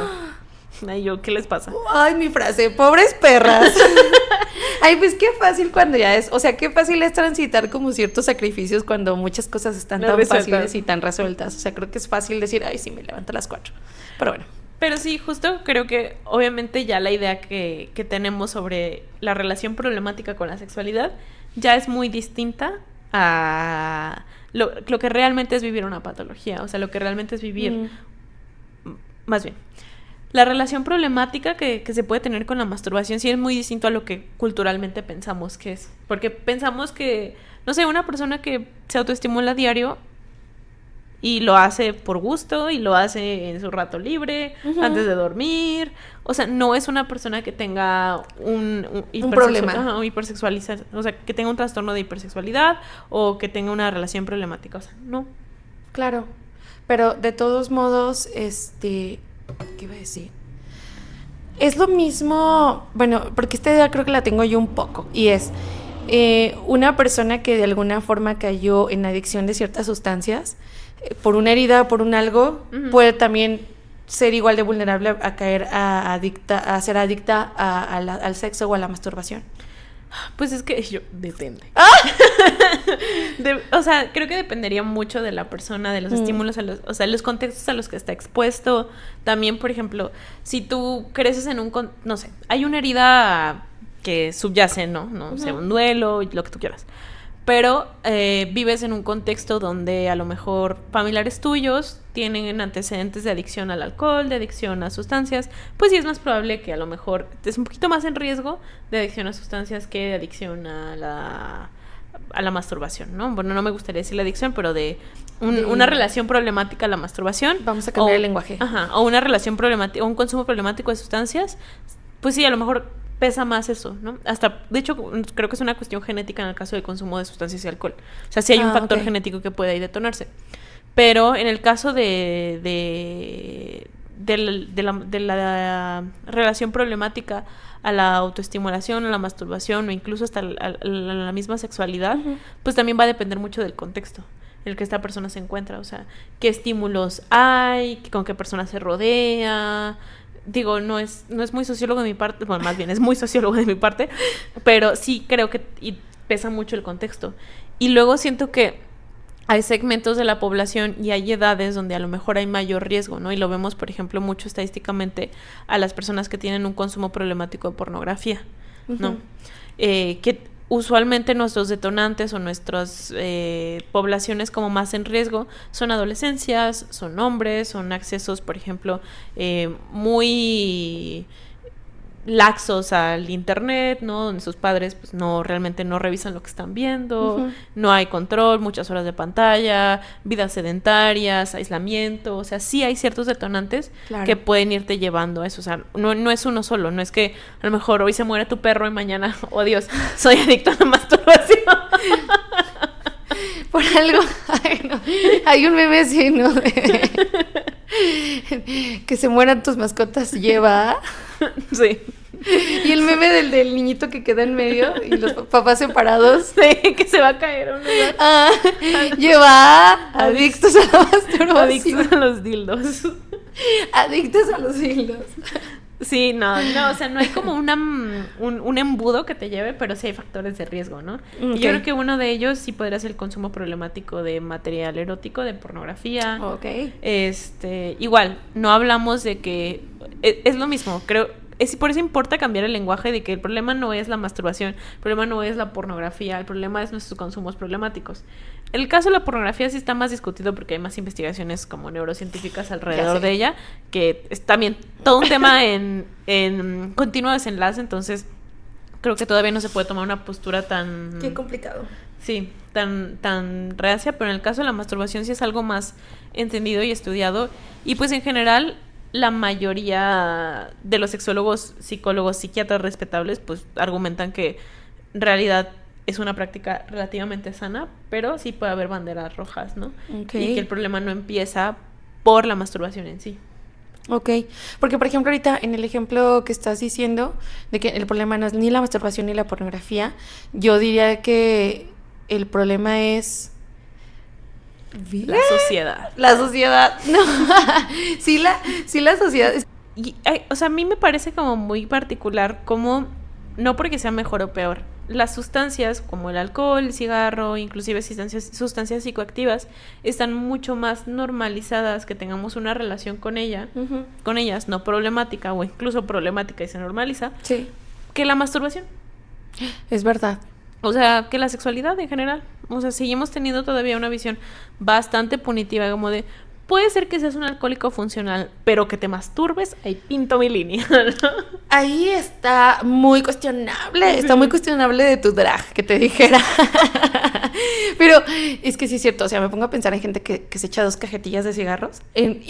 Ay, ¿qué les pasa? Ay, mi frase, pobres perras. Ay, pues qué fácil cuando ya es, o sea, qué fácil es transitar como ciertos sacrificios cuando muchas cosas están tan fáciles y tan resueltas. O sea, creo que es fácil decir, ay, sí, me levanto a las 4. Pero bueno. Pero sí, justo creo que obviamente ya la idea que tenemos sobre la relación problemática con la sexualidad ya es muy distinta a lo que realmente es vivir una patología. O sea, lo que realmente es vivir, más bien, la relación problemática que se puede tener con la masturbación sí es muy distinto a lo que culturalmente pensamos que es. Porque pensamos que, no sé, una persona que se autoestimula a diario y lo hace por gusto y lo hace en su rato libre, antes de dormir. O sea, no es una persona que tenga un problema. Hipersexualidad, o sea, que tenga un trastorno de hipersexualidad o que tenga una relación problemática. O sea, no. Claro. Pero de todos modos, ¿qué iba a decir? Es lo mismo, bueno, porque esta idea creo que la tengo yo un poco, y es una persona que de alguna forma cayó en adicción de ciertas sustancias, por una herida, por un algo, puede también ser igual de vulnerable a caer a ser adicta al sexo o a la masturbación. Pues es que depende. O sea, creo que dependería mucho de la persona, de los estímulos, o sea, los contextos a los que está expuesto. También, por ejemplo, si tú creces en no sé, hay una herida que subyace, ¿no? No sé, un duelo, lo que tú quieras. Pero vives en un contexto donde a lo mejor familiares tuyos tienen antecedentes de adicción al alcohol, de adicción a sustancias, pues sí es más probable que a lo mejor estés un poquito más en riesgo de adicción a sustancias que de adicción a la masturbación, ¿no? Bueno, no me gustaría decir la adicción, pero de una relación problemática a la masturbación. Vamos a cambiar el lenguaje. O una relación problemática, o un consumo problemático de sustancias, pues sí, a lo mejor pesa más eso, ¿no? Hasta, de hecho, creo que es una cuestión genética en el caso del consumo de sustancias y alcohol. O sea, sí hay un factor genético que puede ahí detonarse. Pero en el caso de la relación problemática a la autoestimulación, a la masturbación o incluso hasta la misma sexualidad, pues también va a depender mucho del contexto en el que esta persona se encuentra. O sea, qué estímulos hay, con qué persona se rodea. Digo, no es muy sociólogo de mi parte, bueno, más bien es muy sociólogo de mi parte, pero sí creo que pesa mucho el contexto. Y luego siento que hay segmentos de la población y hay edades donde a lo mejor hay mayor riesgo, ¿no? Y lo vemos, por ejemplo, mucho estadísticamente a las personas que tienen un consumo problemático de pornografía, ¿no? Que usualmente nuestros detonantes o nuestras poblaciones como más en riesgo son adolescencias, son hombres, son accesos, por ejemplo, muy laxos al internet, ¿no? Donde sus padres pues no realmente no revisan lo que están viendo, no hay control, muchas horas de pantalla, vidas sedentarias, aislamiento, o sea, sí hay ciertos detonantes que pueden irte llevando a eso, o sea, no es uno solo, no es que a lo mejor hoy se muere tu perro y mañana, oh Dios, soy adicto a la masturbación. Por algo, hay un meme así, ¿no? Que se mueran tus mascotas lleva. Sí. Y el meme del niñito que queda en medio y los papás separados. Sí, que se va a caer a un lugar. Lleva adictos a la masturbación. Adictos a los dildos. Adictos a los dildos. Sí, no, o sea, no hay como un embudo que te lleve, pero sí hay factores de riesgo, ¿no? Okay. Y yo creo que uno de ellos sí podría ser el consumo problemático de material erótico, de pornografía. Okay. Igual, no hablamos de que es lo mismo, creo. Por eso importa cambiar el lenguaje de que el problema no es la masturbación, el problema no es la pornografía, el problema es nuestros consumos problemáticos. El caso de la pornografía sí está más discutido porque hay más investigaciones como neurocientíficas alrededor de ella, que es también todo un tema en continuo desenlace, entonces creo que todavía no se puede tomar una postura tan... Qué complicado. Sí, tan reacia, pero en el caso de la masturbación sí es algo más entendido y estudiado, y pues en general... La mayoría de los sexólogos, psicólogos, psiquiatras respetables, pues argumentan que en realidad es una práctica relativamente sana, pero sí puede haber banderas rojas, ¿no? Okay. Y que el problema no empieza por la masturbación en sí. Ok, porque por ejemplo ahorita en el ejemplo que estás diciendo de que el problema no es ni la masturbación ni la pornografía, yo diría que el problema es... La sociedad. La sociedad. No. sí, la sociedad. Y, o sea, a mí me parece como muy particular como, no porque sea mejor o peor, las sustancias como el alcohol, el cigarro, inclusive sustancias psicoactivas, están mucho más normalizadas, que tengamos una relación con ellas, no problemática o incluso problemática y se normaliza, que la masturbación. Es verdad. O sea, que la sexualidad en general. O sea, seguimos teniendo todavía una visión bastante punitiva, como de, puede ser que seas un alcohólico funcional, pero que te masturbes, ahí pinto mi línea, ¿no? Ahí está muy cuestionable, está muy cuestionable de tu drag, que te dijera. Pero es que sí es cierto, o sea, me pongo a pensar en gente que se echa 2 cajetillas de cigarros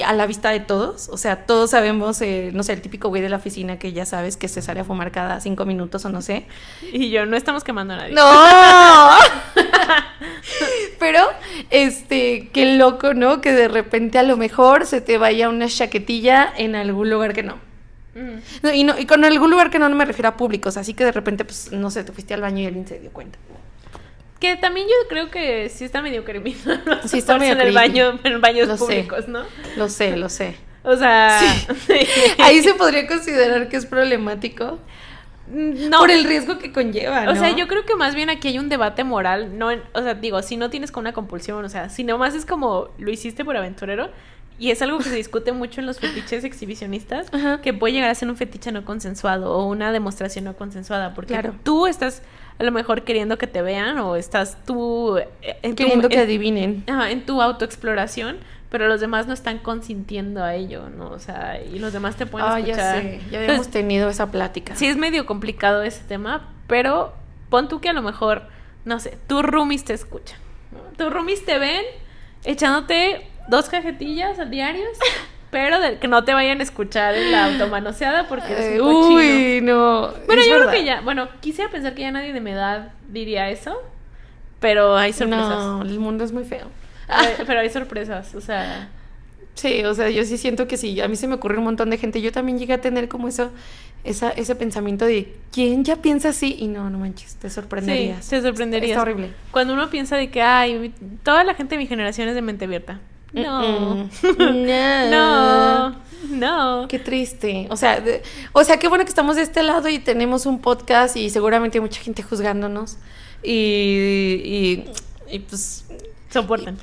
a la vista de todos, o sea, todos sabemos, no sé, el típico güey de la oficina que ya sabes que se sale a fumar cada 5 minutos o no sé. Y yo, no estamos quemando a nadie. ¡No! Pero, qué loco, ¿no? Que de repente a lo mejor se te vaya una chaquetilla en algún lugar que no. No, y con algún lugar que no me refiero a públicos, así que de repente, pues, no sé, te fuiste al baño y alguien se dio cuenta. Que también yo creo que sí está medio criminal. Sí está medio en baños públicos, ¿no? Lo sé. O sea... Sí. Ahí se podría considerar que es problemático. No. Por el riesgo que conlleva, ¿no? O sea, yo creo que más bien aquí hay un debate moral, no, o sea, digo, si no tienes con una compulsión, o sea, si nomás es como lo hiciste por aventurero, y es algo que se discute mucho en los fetiches exhibicionistas, que puede llegar a ser un fetiche no consensuado o una demostración no consensuada, porque tú estás a lo mejor queriendo que te vean o estás tú queriendo que adivinen en tu autoexploración, pero los demás no están consintiendo a ello, ¿no? O sea, y los demás te pueden escuchar. Ya habíamos tenido esa plática. Sí, es medio complicado ese tema, pero pon tú que a lo mejor, no sé, tus roomies te escuchan, ¿no? Tus roomies te ven echándote 2 cajetillas diarias, pero que no te vayan a escuchar en la automanoseada porque eres un cochino. Uy, no. Bueno, yo creo que ya, quisiera pensar que ya nadie de mi edad diría eso, pero hay sorpresas. No, el mundo es muy feo. Pero hay sorpresas, o sea... Sí, o sea, yo sí siento que sí. A mí se me ocurre un montón de gente. Yo también llegué a tener como ese pensamiento de ¿quién ya piensa así? Y no manches, te sorprenderías. Sí, te sorprenderías. Está horrible. Cuando uno piensa de que, toda la gente de mi generación es de mente abierta. No. No. Qué triste. O sea, qué bueno que estamos de este lado y tenemos un podcast y seguramente hay mucha gente juzgándonos. Y pues... Soporten.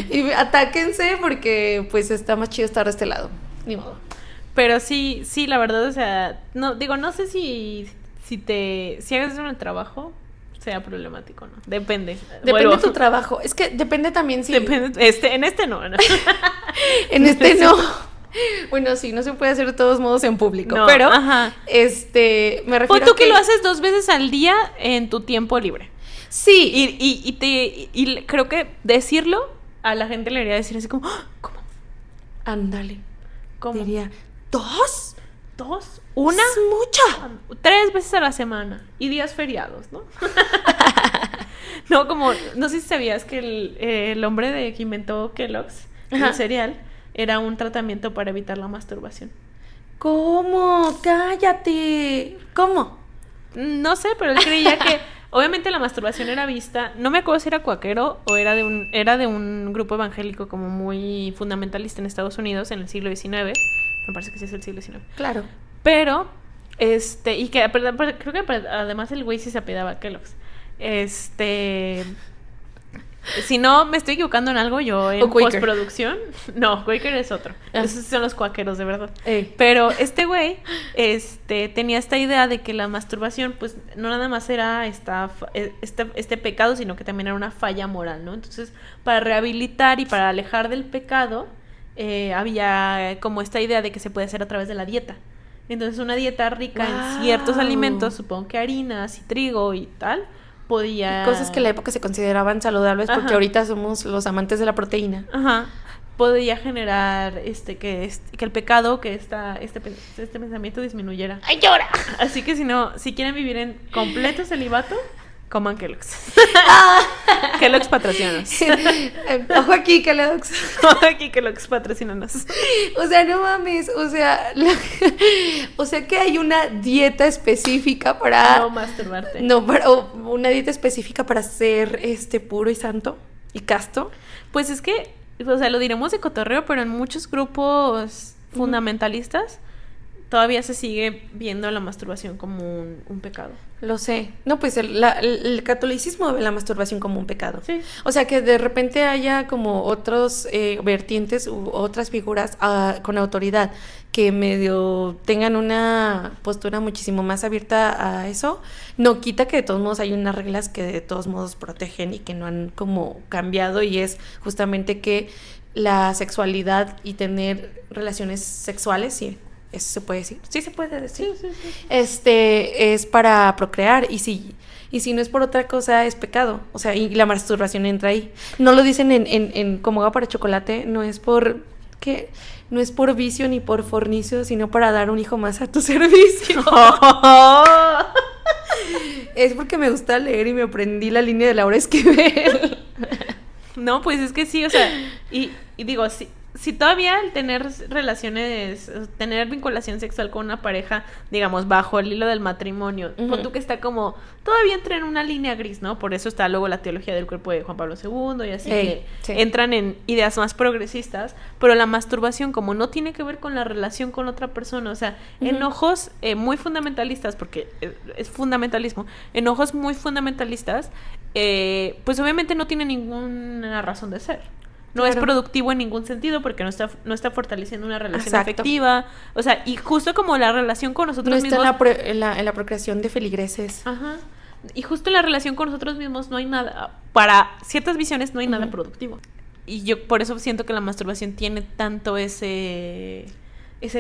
Y atáquense porque pues está más chido estar de este lado. Ni modo. Pero sí, la verdad, o sea, no sé si hagas eso en el trabajo sea problemático, ¿no? Depende de tu trabajo. Es que depende también si... Depende, en este no. En este no. Bueno, sí, no se puede hacer de todos modos en público, No, pero ajá. Me refiero Pon tú a que lo haces 2 veces al día en tu tiempo libre. Sí. Y creo que decirlo a la gente le haría decir así como, "¡Ah! ¿Cómo? Ándale. ¿Cómo? Diría, ¿2? 2, 1, Es mucha. 3 veces a la semana y días feriados, ¿no?" No, como, no sé si sabías que el hombre que inventó Kellogg's, Ajá. el cereal, era un tratamiento para evitar la masturbación. ¿Cómo? Cállate. ¿Cómo? No sé, pero él creía que obviamente la masturbación era vista, no me acuerdo si era cuaquero o era de un grupo evangélico como muy fundamentalista en Estados Unidos en el siglo XIX. Me parece que sí es el siglo XIX. Claro. Pero, y que creo que además el güey sí se apellidaba Kellogg's. Si no me estoy equivocando en algo, yo en postproducción. No, Quaker es otro. Esos son los cuáqueros, de verdad. Pero este güey tenía esta idea de que la masturbación, pues, no nada más era este pecado, sino que también era una falla moral, ¿no? Entonces, para rehabilitar y para alejar del pecado, había como esta idea de que se puede hacer a través de la dieta. Entonces, una dieta rica en ciertos alimentos, supongo que harinas y trigo y tal, podía... Cosas que en la época se consideraban saludables porque ahorita somos los amantes de la proteína. Ajá. Podía generar que el pecado, que este pensamiento disminuyera. ¡Ay, llora! Así que si quieren vivir en completo celibato, coman Kellogg's. Kellogg's patrocínanos. Ojo aquí, Kellogg's. Ojo aquí, Kellogg's patrocínanos. O sea, no mames, o sea que hay una dieta específica para... No masturbarte. No, una dieta específica para ser puro y santo y casto. Pues es que, o sea, lo diremos de cotorreo, pero en muchos grupos fundamentalistas todavía se sigue viendo la masturbación como un pecado. Lo sé. No, pues el catolicismo ve la masturbación como un pecado. Sí. O sea, que de repente haya como otros vertientes u otras figuras con autoridad que medio tengan una postura muchísimo más abierta a eso, no quita que de todos modos hay unas reglas que de todos modos protegen y que no han como cambiado, y es justamente que la sexualidad y tener relaciones sexuales, sí, eso se puede decir. Sí se puede decir. Sí. Es para procrear, y si no es por otra cosa, es pecado. O sea, y la masturbación entra ahí. No lo dicen en como agua para chocolate, no es por vicio ni por fornicio, sino para dar un hijo más a tu servicio. Es porque me gusta leer y me aprendí la línea de Laura Esquivel. No, pues es que sí, o sea, y digo, si todavía el tener vinculación sexual con una pareja, digamos, bajo el hilo del matrimonio, pon tú que está como, todavía entra en una línea gris, ¿no? Por eso está luego la teología del cuerpo de Juan Pablo II y así, entran en ideas más progresistas, pero la masturbación, como no tiene que ver con la relación con otra persona, o sea, en ojos muy fundamentalistas, porque es fundamentalismo, en ojos muy fundamentalistas, pues obviamente no tiene ninguna razón de ser. No es productivo en ningún sentido porque no está fortaleciendo una relación afectiva. O sea, y justo como la relación con nosotros mismos... No está en la procreación de feligreses. Ajá. Y justo en la relación con nosotros mismos no hay nada... Para ciertas visiones no hay nada productivo. Y yo por eso siento que la masturbación tiene tanto ese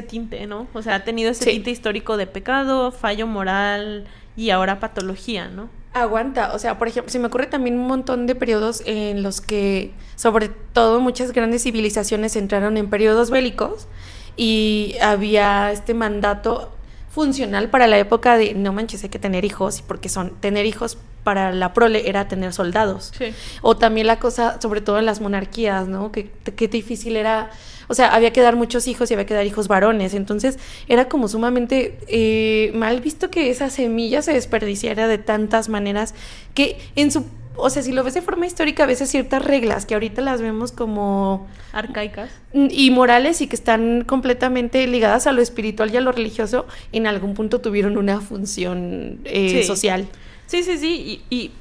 tinte, ¿no? O sea, ha tenido ese tinte histórico de pecado, fallo moral y ahora patología, ¿no? Aguanta, o sea, por ejemplo, se me ocurre también un montón de periodos en los que, sobre todo, muchas grandes civilizaciones entraron en periodos bélicos y había este mandato funcional para la época de no manches, hay que tener hijos, porque tener hijos para la prole era tener soldados. Sí. O también la cosa, sobre todo en las monarquías, ¿no? Que difícil era, o sea, había que dar muchos hijos y había que dar hijos varones, entonces era como sumamente mal visto que esa semilla se desperdiciara de tantas maneras que o sea, si lo ves de forma histórica, a veces ciertas reglas que ahorita las vemos como... arcaicas. Y morales y que están completamente ligadas a lo espiritual y a lo religioso, en algún punto tuvieron una función social. Sí. Y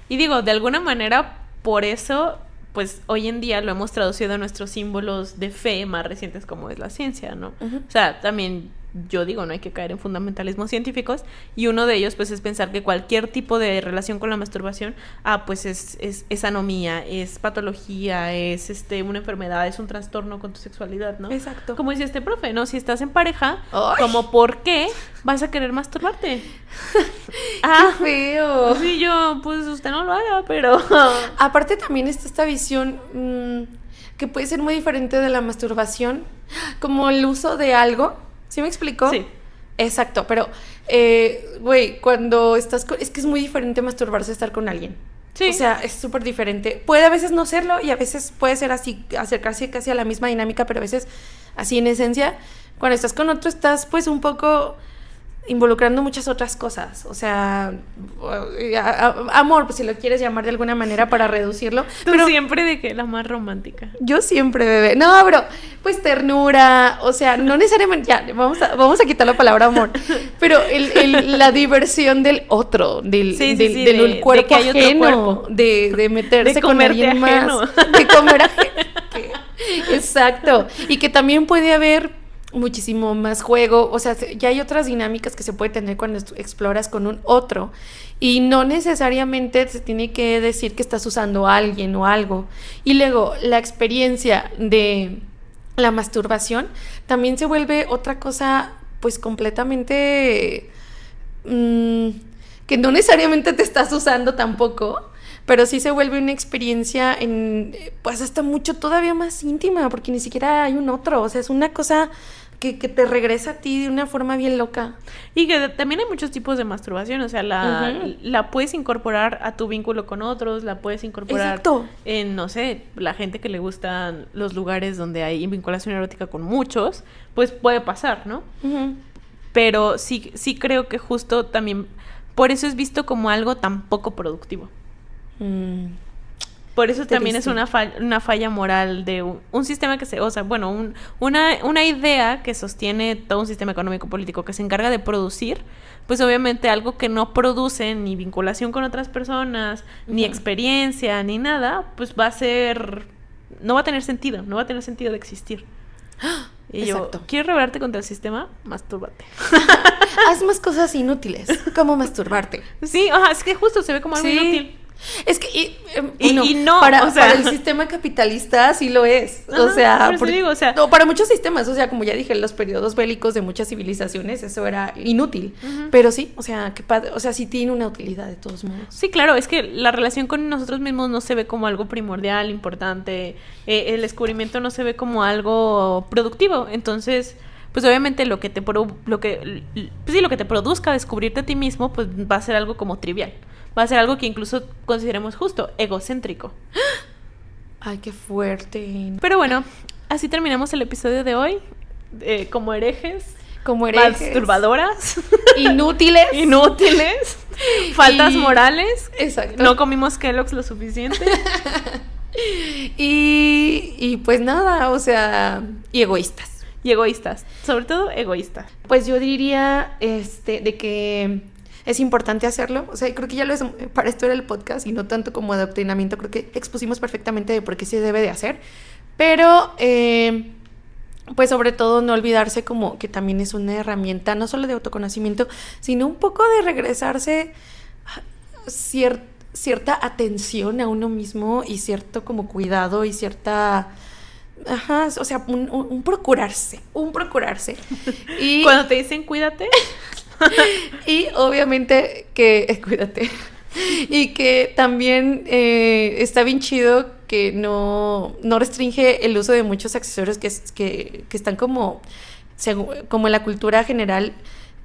digo, de alguna manera, por eso, pues hoy en día lo hemos traducido a nuestros símbolos de fe más recientes como es la ciencia, ¿no? O sea, también yo digo, no hay que caer en fundamentalismos científicos, y uno de ellos pues es pensar que cualquier tipo de relación con la masturbación, pues es anomía, es patología, es una enfermedad, es un trastorno con tu sexualidad, ¿no? Exacto. Como dice este profe, ¿no? Si estás en pareja, ¡Ay! como ¿por qué vas a querer masturbarte? ¡Qué feo! Sí, yo, pues usted no lo haga, pero... Aparte también está esta visión que puede ser muy diferente de la masturbación, como el uso de algo. ¿Sí me explicó? Sí. Exacto, pero, güey, cuando estás con... Es que es muy diferente masturbarse a estar con alguien. Sí. O sea, es súper diferente. Puede a veces no serlo y a veces puede ser así, acercarse casi a la misma dinámica, pero a veces así en esencia, cuando estás con otro estás pues un poco involucrando muchas otras cosas. O sea, amor, pues si lo quieres llamar de alguna manera para reducirlo. Tú Pero siempre de que la más romántica. yo siempre, bebé. No, bro, pues ternura, o sea, no necesariamente, ya, vamos a quitar la palabra amor, pero la diversión del otro, del cuerpo de que hay otro ajeno, cuerpo. de meterse De con comerte alguien ajeno. más, de comer ajeno. Exacto, y que también puede haber muchísimo más juego, o sea, ya hay otras dinámicas que se puede tener cuando exploras con un otro, y no necesariamente se tiene que decir que estás usando a alguien o algo. Y luego la experiencia de la masturbación también se vuelve otra cosa pues completamente que no necesariamente te estás usando tampoco, pero sí se vuelve una experiencia pues hasta mucho todavía más íntima, porque ni siquiera hay un otro, o sea, es una cosa que te regresa a ti de una forma bien loca. Y que también hay muchos tipos de masturbación, o sea, la puedes incorporar a tu vínculo con otros, la puedes incorporar Exacto. en, no sé, la gente que le gustan los lugares donde hay vinculación erótica con muchos, pues puede pasar, ¿no? Uh-huh. Pero sí creo que justo también, por eso es visto como algo tan poco productivo. Por eso también es una falla moral de un sistema que una idea que sostiene todo un sistema económico-político que se encarga de producir, pues obviamente algo que no produce ni vinculación con otras personas, ni experiencia, ni nada, pues no va a tener sentido de existir. Y Exacto. yo, ¿quieres rebelarte contra el sistema? Mastúrbate. Haz más cosas inútiles, como masturbarte. Sí, es que justo se ve como algo inútil. Es que para el sistema capitalista sí lo es. Ajá, o sea, no, para muchos sistemas, o sea, como ya dije, los periodos bélicos de muchas civilizaciones, eso era inútil. Pero sí, o sea, qué padre, o sea, sí tiene una utilidad de todos modos. Sí, claro, es que la relación con nosotros mismos no se ve como algo primordial, importante. El descubrimiento no se ve como algo productivo. Entonces, pues obviamente lo que te produzca descubrirte a ti mismo, pues va a ser algo como trivial. Va a ser algo que incluso consideremos justo, egocéntrico. Ay, qué fuerte. Pero bueno, así terminamos el episodio de hoy. Como herejes. Masturbadoras. Inútiles. Faltas morales. Exacto. No comimos Kellogg's lo suficiente. y pues nada, o sea, y egoístas. Sobre todo egoístas. Pues yo diría de que es importante hacerlo. O sea, creo que para esto era el podcast y no tanto como adoctrinamiento. Creo que expusimos perfectamente de por qué se debe de hacer. Pero, pues sobre todo no olvidarse como que también es una herramienta, no solo de autoconocimiento, sino un poco de regresarse cierta atención a uno mismo y cierto como cuidado y cierta... Ajá, o sea, un procurarse. Y cuando te dicen cuídate... y obviamente que cuídate. Y que también está bien chido que no restringe el uso de muchos accesorios que están como en la cultura general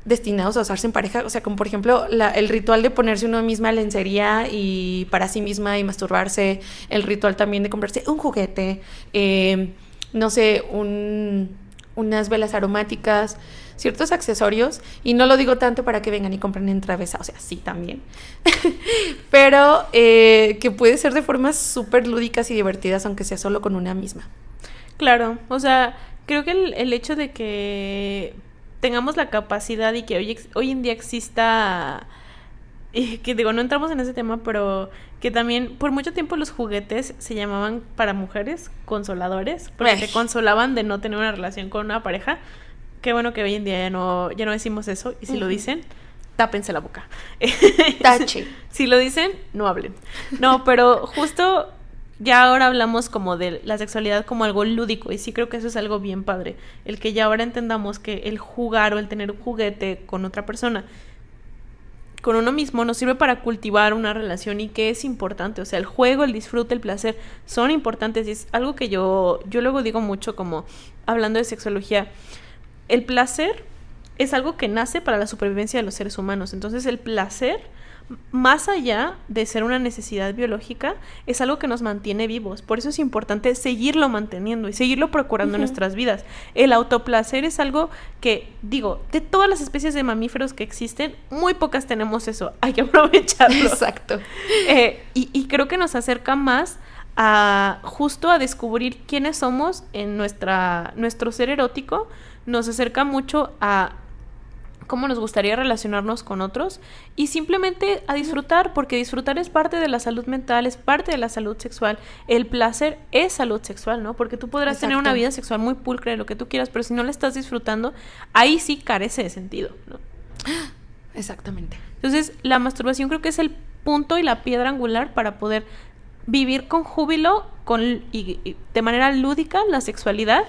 destinados a usarse en pareja. O sea, como por ejemplo el ritual de ponerse uno misma lencería y para sí misma y masturbarse. El ritual también de comprarse un juguete, no sé, unas velas aromáticas, ciertos accesorios, y no lo digo tanto para que vengan y compren en Travesa, o sea, sí también, pero que puede ser de formas súper lúdicas y divertidas, aunque sea solo con una misma. Claro, o sea, creo que el hecho de que tengamos la capacidad y que hoy en día exista, que digo, no entramos en ese tema, pero que también por mucho tiempo los juguetes se llamaban para mujeres consoladores, porque te consolaban de no tener una relación con una pareja. qué bueno que hoy en día ya no decimos eso. Y si lo dicen, tápense la boca. Tache. Si lo dicen, no hablen. No, pero justo ya ahora hablamos como de la sexualidad como algo lúdico. Y sí creo que eso es algo bien padre. El que ya ahora entendamos que el jugar o el tener un juguete con otra persona, con uno mismo, nos sirve para cultivar una relación y que es importante. O sea, el juego, el disfrute, el placer son importantes. Y es algo que yo luego digo mucho como hablando de sexología. El placer es algo que nace para la supervivencia de los seres humanos. Entonces el placer, más allá de ser una necesidad biológica, es algo que nos mantiene vivos. Por eso es importante seguirlo manteniendo y seguirlo procurando en nuestras vidas. El autoplacer es algo que, digo, de todas las especies de mamíferos que existen, muy pocas tenemos eso. Hay que aprovecharlo. Exacto. Y creo que nos acerca más a justo a descubrir quiénes somos en nuestro ser erótico. Nos acerca mucho a cómo nos gustaría relacionarnos con otros y simplemente a disfrutar, porque disfrutar es parte de la salud mental, es parte de la salud sexual. El placer es salud sexual, ¿no? Porque tú podrás tener una vida sexual muy pulcra, lo que tú quieras, pero si no la estás disfrutando, ahí sí carece de sentido, ¿no? Exactamente. Entonces, la masturbación creo que es el punto y la piedra angular para poder vivir con júbilo y de manera lúdica la sexualidad.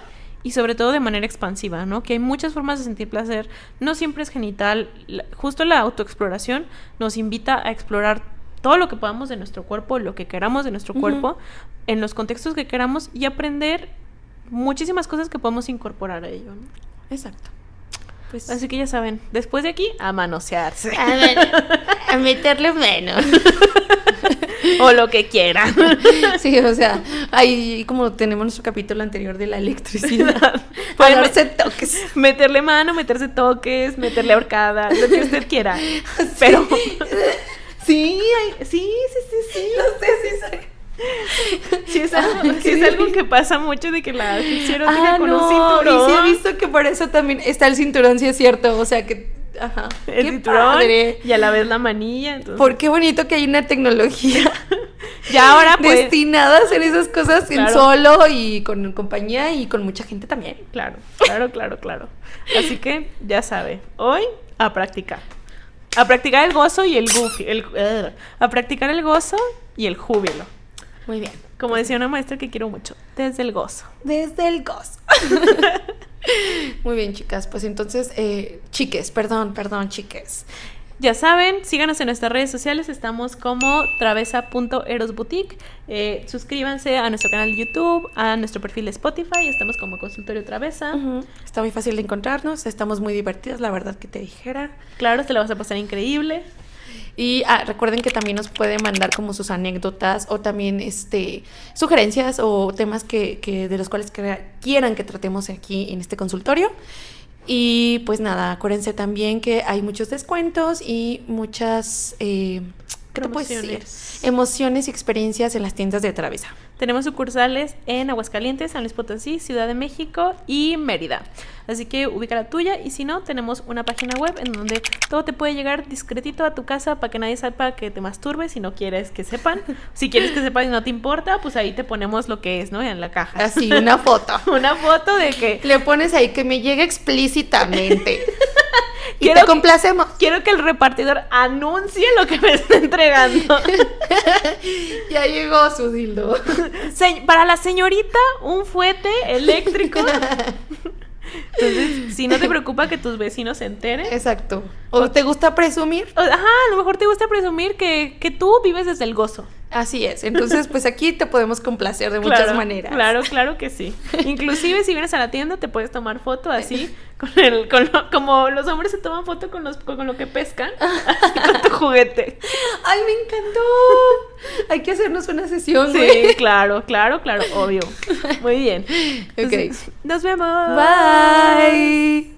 Y sobre todo de manera expansiva, ¿no? Que hay muchas formas de sentir placer. No siempre es genital. Justo la autoexploración nos invita a explorar todo lo que podamos de nuestro cuerpo, lo que queramos de nuestro cuerpo, en los contextos que queramos y aprender muchísimas cosas que podemos incorporar a ello, ¿no? Exacto. Pues, así que ya saben, después de aquí, a manosearse. A meterle menos. O lo que quieran. Sí, o sea, ahí como tenemos nuestro capítulo anterior de la electricidad. Pueden darse toques. Meterle mano, meterse toques, meterle ahorcada, lo que usted quiera. Sí. Pero sí. No sé si soy. Sí, es algo que pasa mucho de que la asfixia erótica con un cinturón. Y sí he visto que por eso también está el cinturón, sí es cierto. O sea que ajá. El cinturón padre. Y a la vez la manilla. Entonces. Por qué bonito que hay una tecnología ya ahora pues, destinada a hacer esas cosas en solo y con compañía y con mucha gente también. Claro. Así que ya sabe, hoy a practicar. A practicar el gozo y el goofy. A practicar el gozo y el júbilo. Muy bien. Como decía una maestra que quiero mucho, desde el gozo. Desde el gozo. Muy bien, chicas. Pues entonces, chiques. Ya saben, síganos en nuestras redes sociales. Estamos como travesa.erosboutique. Suscríbanse a nuestro canal de YouTube, a nuestro perfil de Spotify. Estamos como Consultorio Travesa. Está muy fácil de encontrarnos. Estamos muy divertidas, la verdad que te dijera. Claro, te la vas a pasar increíble. Y recuerden que también nos pueden mandar como sus anécdotas o también sugerencias o temas que de los cuales quieran que tratemos aquí en este consultorio. Y pues nada, acuérdense también que hay muchos descuentos y muchas emociones y experiencias en las tiendas de Travesa. Tenemos sucursales en Aguascalientes, San Luis Potosí, Ciudad de México y Mérida. Así que ubica la tuya y si no, tenemos una página web en donde todo te puede llegar discretito a tu casa para que nadie sepa que te masturbes si no quieres que sepan. Si quieres que sepan y no te importa, pues ahí te ponemos lo que es, ¿no? En la caja. Así, una foto. Una foto de que... Le pones ahí que me llegue explícitamente. Y te complacemos. Quiero que el repartidor anuncie lo que me está entregando. Ya llegó su dildo. Para la señorita, un fuete eléctrico. Entonces, si no te preocupa que tus vecinos se enteren. Exacto. ¿O te gusta presumir? Ajá, a lo mejor te gusta presumir que tú vives desde el gozo. Así es. Entonces, pues aquí te podemos complacer de muchas maneras. Claro que sí. Inclusive si vienes a la tienda te puedes tomar foto así como los hombres se toman foto con lo que pescan, así con tu juguete. Ay, me encantó. Hay que hacernos una sesión. Sí, güey. Claro, obvio. Muy bien. Entonces, Ok. Nos vemos. Bye.